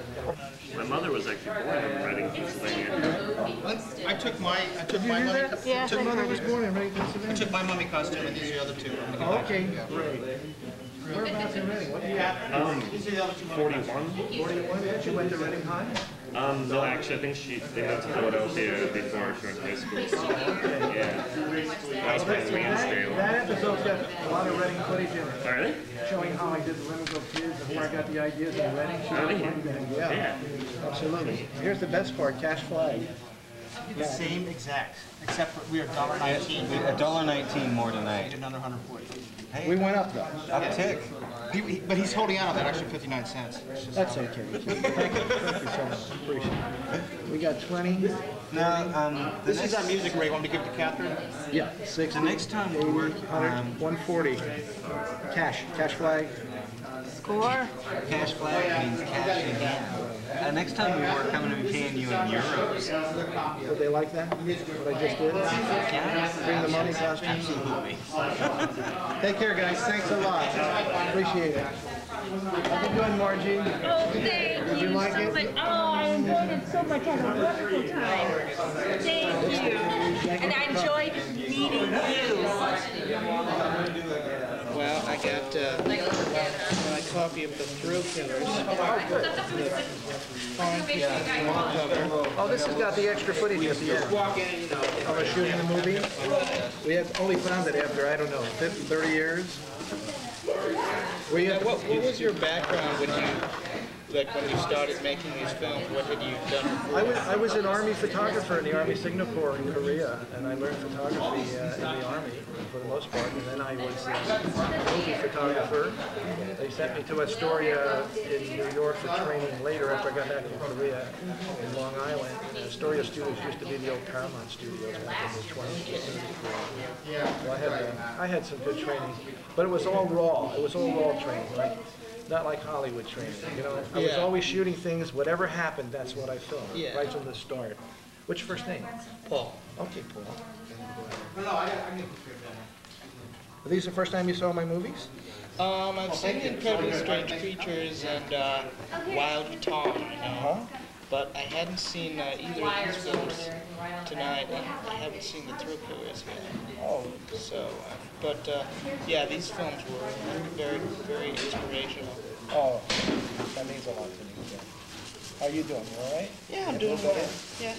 Speaker 10: My mother was actually born in Reading, Pennsylvania.
Speaker 7: I took my mummy.
Speaker 8: Yeah,
Speaker 4: Your mother was born in Reading,
Speaker 7: I
Speaker 4: Pennsylvania.
Speaker 7: took my mummy costume, and these are the other two.
Speaker 4: Okay, great. Whereabouts in Reading? What do you have?
Speaker 10: 41.
Speaker 4: 41? Did you went to Reading High?
Speaker 10: No, actually, I think they moved to Philadelphia before she went to high school. Yeah. That was my Wednesday.
Speaker 4: That episode's got a lot of Reading footage in it.
Speaker 10: Oh, really?
Speaker 4: Showing how I did the Lemon Grove Kids and where I got the ideas in Reading. Yeah, absolutely. Here's the best part, cash flag.
Speaker 7: The same exact, except for we are $1.19.
Speaker 15: $1.19 more tonight.
Speaker 7: We did another 140.
Speaker 4: We went up though.
Speaker 15: Uptick.
Speaker 7: But he's holding out on that extra 59 cents.
Speaker 4: That's okay. Thank you so much. Appreciate it. We got 20.
Speaker 7: No, this is our music rate. Want me to give it to Catherine?
Speaker 4: Yeah, 60.
Speaker 15: The next time we work,
Speaker 4: 140. Cash flag.
Speaker 8: Score.
Speaker 15: cash flag means cash in hand. Next time we work, I'm going to be paying you in euros.
Speaker 4: Would they like that? What I just did?
Speaker 15: Yeah.
Speaker 4: Bring the money costume?
Speaker 15: Absolutely.
Speaker 4: Take care, guys. Thanks a lot. Appreciate it. How you doing, Margie?
Speaker 8: Oh, thank
Speaker 4: Did you like
Speaker 8: so
Speaker 4: it?
Speaker 8: much. Oh, I enjoyed it so much. I had a wonderful time. Thank you. And I enjoyed meeting you.
Speaker 7: Well, I got my copy of the Thrill Killers.
Speaker 4: Oh, this has got the extra footage at the end. I was shooting the movie. We have only found it after, I don't know, 50, 30 years.
Speaker 7: What was your background when you started making these films? What had you done before?
Speaker 4: I was an Army photographer in the Army Signal Corps in Korea, and I learned photography in the Army for the most part. And then I was a movie photographer. They sent me to Astoria in New York for training later after I got back from Korea in Long Island. And Astoria Studios used to be the old Paramount Studios back in the 20s. So I had some good training, but it was all raw. It was all raw training, right? Not like Hollywood training, you know. I was always shooting things, whatever happened, that's what I filmed, right from the start. What's your first name?
Speaker 7: Paul.
Speaker 4: Okay, Paul. Are these the first time you saw my movies?
Speaker 7: I've seen Incredibly Strange Creatures and Wild Tom, you know. But I hadn't seen either of these films tonight, and I haven't seen the Thrill Killers yet.
Speaker 4: Oh.
Speaker 7: So, yeah, these films were very, very inspirational.
Speaker 4: Oh, that means a lot to me. Yeah. How you doing? You all right?
Speaker 7: Yeah, I'm doing well. Yeah.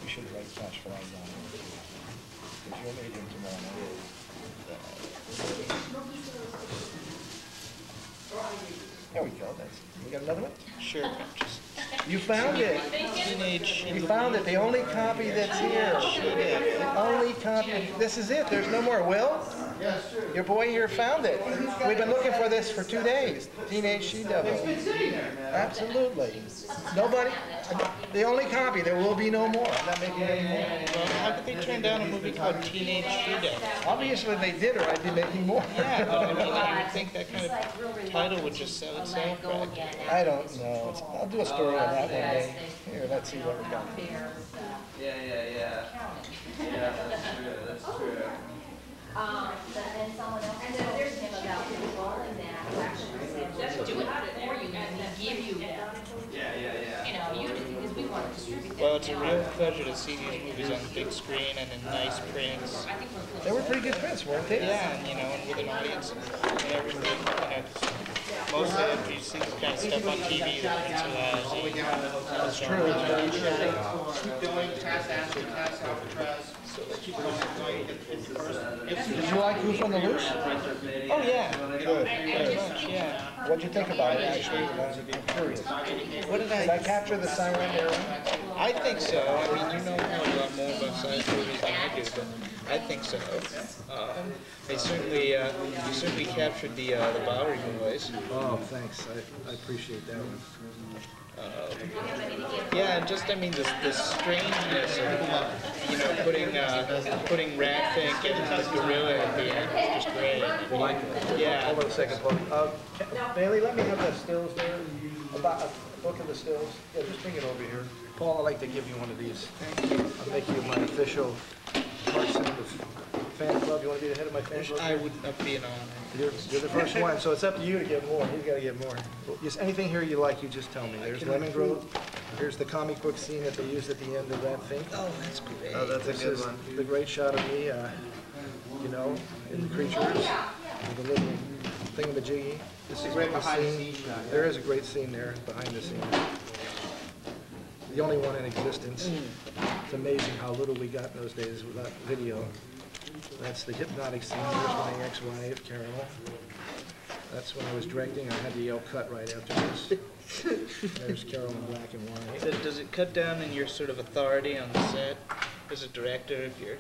Speaker 4: You should write cash flag down here. Because you're meeting tomorrow night. There we go. We got another one?
Speaker 7: Sure.
Speaker 4: You found it. You found it. The only copy that's here. The only copy. This is it. There's no more. Will? Your boy here found it. We've been looking for this for 2 days. Teenage She-Devil. Absolutely. Nobody. The only copy. There will be no more. I'm not making any more.
Speaker 7: Well, how could they turn down a movie called Teenage She-Devil?
Speaker 4: Obviously they did, or I'd be making more.
Speaker 7: Yeah, but I mean, I would think that kind of title would just sell itself back.
Speaker 4: I don't know. I'll do a story on that one day. Here, let's see what we got.
Speaker 15: Yeah, that's true.
Speaker 23: And then someone else told him about
Speaker 9: Well, it's a real pleasure to see these movies on the big screen and in nice prints.
Speaker 4: They were pretty good prints, weren't they?
Speaker 9: Yeah, and and with an audience and everything. Most of it, you see this kind of stuff on TV, the prints are lousy.
Speaker 4: That's true.
Speaker 9: Keep going, pass acid, pass Alcatraz.
Speaker 4: Did you like Who's on the Loose?
Speaker 9: Oh yeah,
Speaker 4: Good.
Speaker 9: very much, yeah.
Speaker 4: What'd you think about it, actually? I'm curious.
Speaker 9: What did
Speaker 4: Did I capture the silent era?
Speaker 9: I think so. I mean, you know a lot more about science movies than I do, but I think so. They certainly, you certainly captured the Bowery noise.
Speaker 4: Oh, thanks. I appreciate that one.
Speaker 9: Yeah, and just I mean the strangeness of putting Ratfink and the gorilla at the end is just great. Yeah.
Speaker 4: Hold on a second, Paul. Bailey, let me have the stills there. About a book of the stills. Yeah, just bring it over here. Paul, I'd like to give you one of these.
Speaker 9: Thank you.
Speaker 4: I'll make you my official person of fan club. You want to be the head of my fan club?
Speaker 9: I would be an honor.
Speaker 4: You're the first one, so it's up to you to get more. He's got to get more. Just anything here you like, you just tell me. There's Lemon Grove. Here's the comic book scene that they used at the end of that thing.
Speaker 9: Oh, that's great.
Speaker 4: Oh, that's a good one. The great shot of me, in the creatures, with the little thingamajiggy. This is a great scene. There is a great scene there behind the scenes. The only one in existence. It's amazing how little we got in those days without video. That's the hypnotic scene. There's my ex-wife, Carol. That's when I was directing. I had to yell cut right after this. There's Carol in black and white.
Speaker 9: Does it cut down in your sort of authority on the set as a director if you're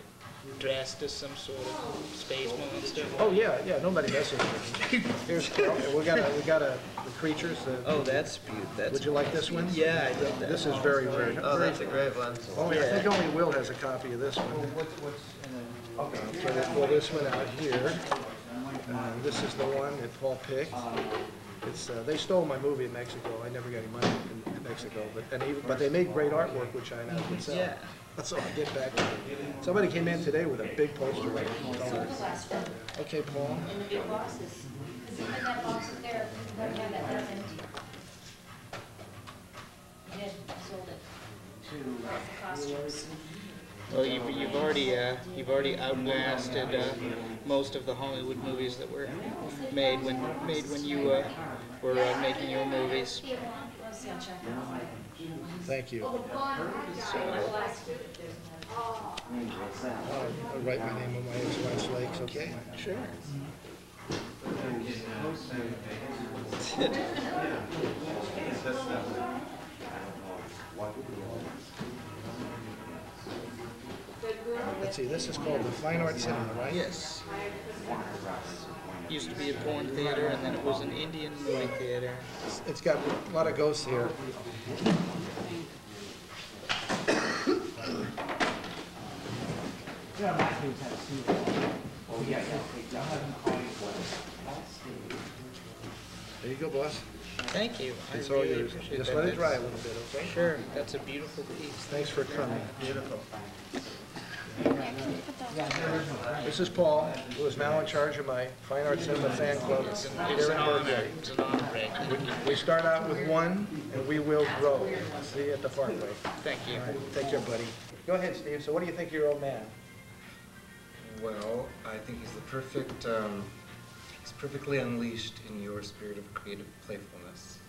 Speaker 9: dressed as some sort of space monster?
Speaker 4: Oh yeah, nobody messes with me. Here's Carol. We got the creatures.
Speaker 9: Oh, that's beautiful.
Speaker 4: Would you like this one?
Speaker 9: Yeah, I love that.
Speaker 4: This is very rare.
Speaker 12: Oh, that's a great one.
Speaker 4: I think only Will has a copy of this one. Okay, so we'll pull this one out here. This is the one that Paul picked. It's they stole my movie in Mexico. I never got any money in Mexico, but they made great artwork, which I now can sell.
Speaker 9: Yeah.
Speaker 4: So I get back to it. Somebody came in today with a big poster right here. Okay, Paul.
Speaker 14: In the big boxes. In that box up there, that's empty. I did, I sold it. Costumes.
Speaker 9: Well, you've already outlasted most of the Hollywood movies that were made when you were making your movies.
Speaker 4: Thank you.
Speaker 9: So,
Speaker 4: I'll write my name on my ex-wife's legs, okay?
Speaker 9: Sure.
Speaker 4: Let's see, this is called the Fine Art Cinema, right?
Speaker 9: Yes. Used to be a porn theater, and then it was an Indian movie theater.
Speaker 4: It's got a lot of ghosts here. There you go, boss.
Speaker 9: Thank you.
Speaker 4: It's all yours. Just let it dry a little bit, okay?
Speaker 9: Sure. That's a beautiful piece.
Speaker 4: Thanks for coming. Beautiful. This is Paul, who is now in charge of my Fine Art Cinema fan club here in Berkeley.
Speaker 9: It's an honor, Rick.
Speaker 4: We start out with one, and we will grow. See you at the Parkway.
Speaker 9: Thank you.
Speaker 4: All right, take care, buddy. Go ahead, Steve. So what do you think of your old man?
Speaker 17: Well, I think he's the perfect, he's perfectly unleashed in your spirit of creative playfulness.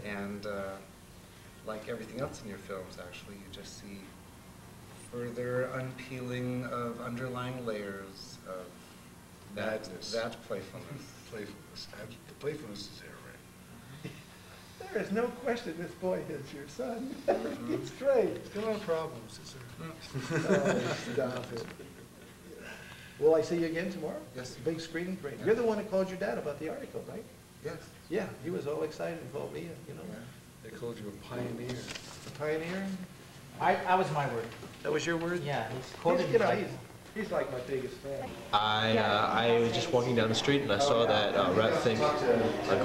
Speaker 17: And like everything else in your films, actually, you just see further unpeeling of underlying layers of that playfulness.
Speaker 19: The playfulness is there, right?
Speaker 4: There is no question this boy is your son. It's great.
Speaker 6: Still no problems, is there?
Speaker 4: Oh, stop it. Will I see you again tomorrow?
Speaker 17: Yes.
Speaker 4: Big screening, great. You're the one that called your dad about the article, right?
Speaker 17: Yes.
Speaker 4: Yeah, he was all excited and called me, you know.
Speaker 19: They called you a pioneer.
Speaker 4: A pioneer?
Speaker 7: I was my word.
Speaker 4: That was your word?
Speaker 7: Yeah, he's quoted
Speaker 4: He's like my biggest fan.
Speaker 1: I was just walking down the street and I saw that Ratfink a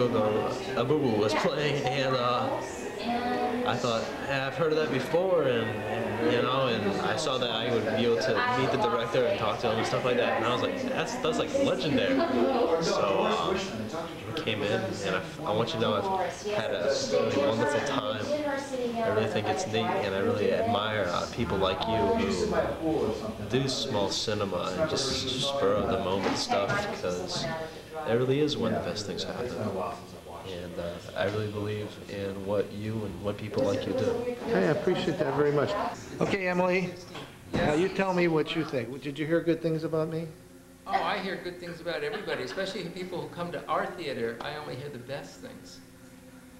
Speaker 1: Boo Boo was playing, and I thought, hey, I've heard of that before, and and I saw that I would be able to meet the director and talk to him and stuff like that, and I was like, that's like legendary. So came in, and I want you to know I've had a really wonderful time. I really think it's neat, and I really admire people like you who do small cinema and just spur of the moment stuff, because that really is when the best things happen. And I really believe in what you and what people like you do.
Speaker 4: Hey, I appreciate that very much. Okay, Emily, now you tell me what you think. Did you hear good things about me?
Speaker 11: Oh, I hear good things about everybody, especially the people who come to our theater. I only hear the best things.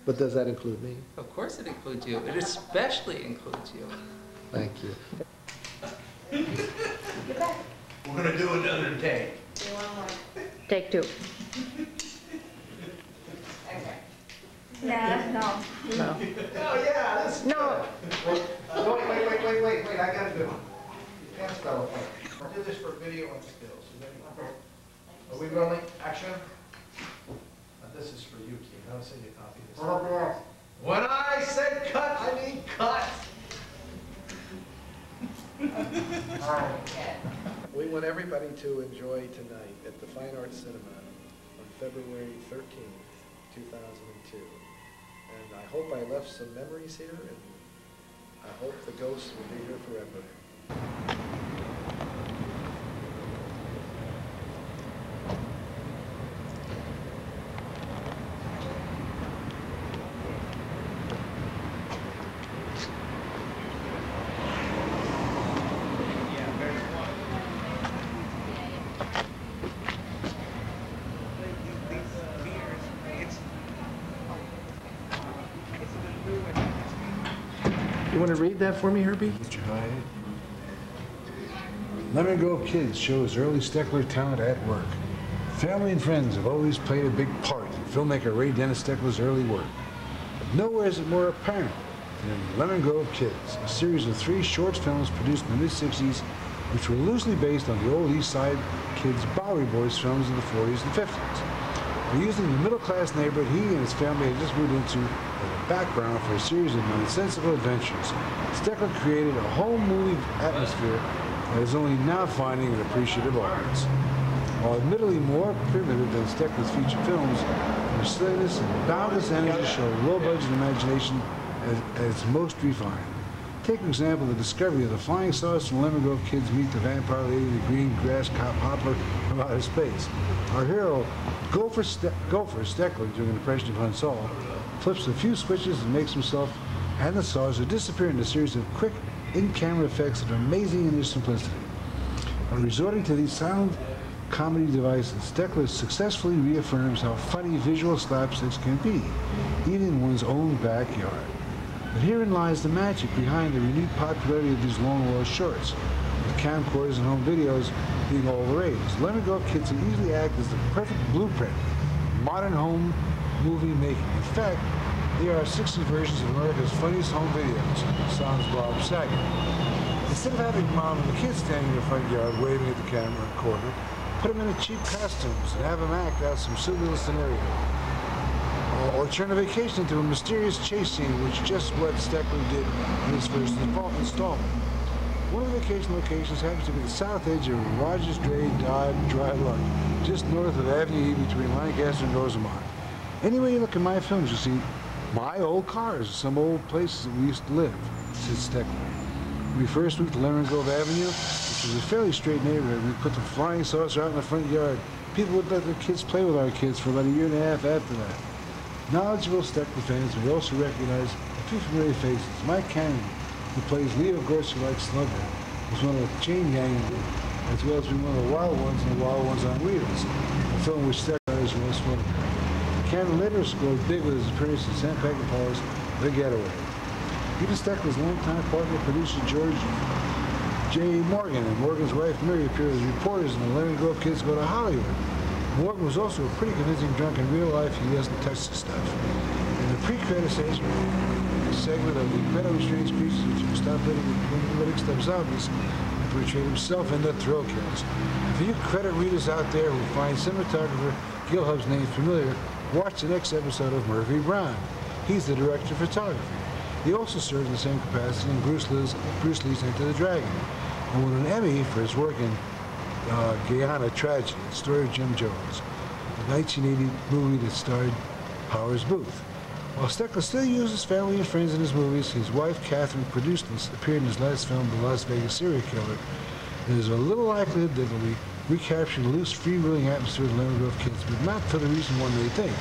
Speaker 4: But does that include me?
Speaker 11: Of course it includes you. It especially includes you.
Speaker 4: Thank you.
Speaker 7: We're going to do another take.
Speaker 8: Take two. Nah, no.
Speaker 4: No. Oh, yeah, this
Speaker 8: No.
Speaker 4: Wait, I got to do it. Pants fell apart. I'll do this for video and stills. Are we rolling? Action? This is for you, Keith. I'll send you a copy of this. When I said cut, I mean cut. We want everybody to enjoy tonight at the Fine Arts Cinema on February 13th, 2002. And I hope I left some memories here, and I hope the ghosts will be here forever. You want to read that for me, Herbie?
Speaker 19: Try it. Lemon Grove Kids shows early Steckler talent at work. Family and friends have always played a big part in filmmaker Ray Dennis Steckler's early work. But nowhere is it more apparent than in Lemon Grove Kids, a series of 3 short films produced in the mid-60s, which were loosely based on the old East Side Kids Bowery Boys films of the 40s and 50s. By using the middle-class neighborhood he and his family had just moved into as a background for a series of nonsensical adventures, Steckler created a home movie atmosphere that is only now finding an appreciative audience. While admittedly more primitive than Steckler's feature films, their silliness and boundless energy show low-budget imagination as its most refined. Take, for example, the discovery of the flying saucer and Lemon Grove Kids meet the vampire lady, the green grass cop hopper from outer space. Our hero, Gopher Steckler, doing an impression of Han Solo, flips a few switches and makes himself and the saucer disappear in a series of quick, in-camera effects that are amazing in their simplicity. By resorting to these silent comedy devices, Steckler successfully reaffirms how funny visual slapsticks can be, even in one's own backyard. But herein lies the magic behind the renewed popularity of these long-lost shorts, with camcorders and home videos being all the rage. Lemon Grove Kids can easily act as the perfect blueprint for modern home movie making. In fact, they are 60 versions of America's funniest home videos, sans Bob Saget. Instead of having mom and the kids standing in the front yard waving at the camera and recorder, put them in cheap costumes and have them act out some silly little scenario. Or turn a vacation into a mysterious chase scene, which is just what Steckler did in his first installment. One of the vacation locations happens to be the south edge of Rogers Dry Lung, just north of Avenue E between Lancaster and Rosamond. Anyway you look at my films, you see my old cars, some old places that we used to live, said Steckler. When we first moved to Lemon Grove Avenue, which was a fairly straight neighborhood, we put the flying saucer out in the front yard. People would let their kids play with our kids for about a year and a half after that. Knowledgeable Steckler fans may also recognize a few familiar faces. Mike Cannon, who plays Leo Gorsuch Slugger, was one of the chain gang, as well as being one of the Wild Ones and the Wild Ones on Wheels, a film which Steckler is most photographed. Cannon later scored big with his appearance in Sam Peckinpah's The Getaway. Even Steckler's longtime partner, producer George J. Morgan, and Morgan's wife Mary appear as reporters in the Lemon Grove Kids Go to Hollywood. Morgan was also a pretty convincing drunk in real life. He doesn't touch the stuff. In the pre-credit segment of the Incredibly Strange Creatures, which will stop letting stuff zombies, and portrayed himself in The Thrill Kills. For you credit readers out there who find cinematographer Gil Hub's name familiar, watch the next episode of Murphy Brown. He's the director of photography. He also served in the same capacity in Bruce Lee's Enter the Dragon, and won an Emmy for his work in Guyana Tragedy, the story of Jim Jones. the 1980 movie that starred Powers Booth. While Steckler still uses family and friends in his movies, his wife, Catherine, produced and appeared in his last film, The Las Vegas Serial Killer. There's a little likelihood that he'll be recapturing the loose, free-wheeling atmosphere of the Lemon Grove Kids, but not for the reason one may think.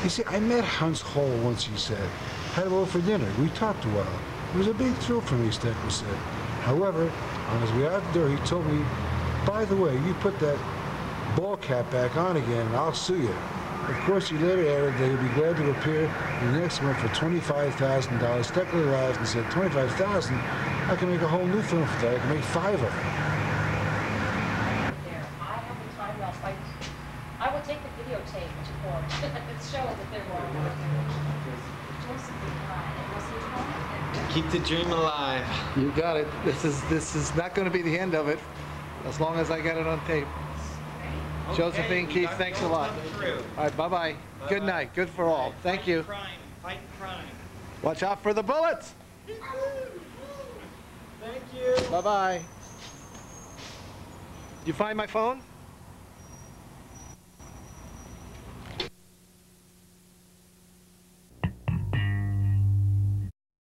Speaker 19: You see, I met Hans Hole once, he said. Had him over for dinner. We talked a while. It was a big thrill for me, Steckler said. However, on his way out the door, he told me, by the way, you put that ball cap back on again and I'll sue you. Of course, he later added that he'd be glad to appear in the next one for $25,000. Steckler laughed and said, $25,000? I can make a whole new film for that. I can make 5 of them.
Speaker 14: I will take the videotape to court. It's showing that they're going to
Speaker 4: Keep the dream alive. You got it. This is not going to be the end of it, as long as I got it on tape. Okay, Josephine, Keith, thanks a lot. All right, bye-bye. Good night. Good for all. Thank you.
Speaker 7: Fight crime.
Speaker 4: Watch out for the bullets.
Speaker 7: Thank you.
Speaker 4: Bye-bye. Did you find my phone?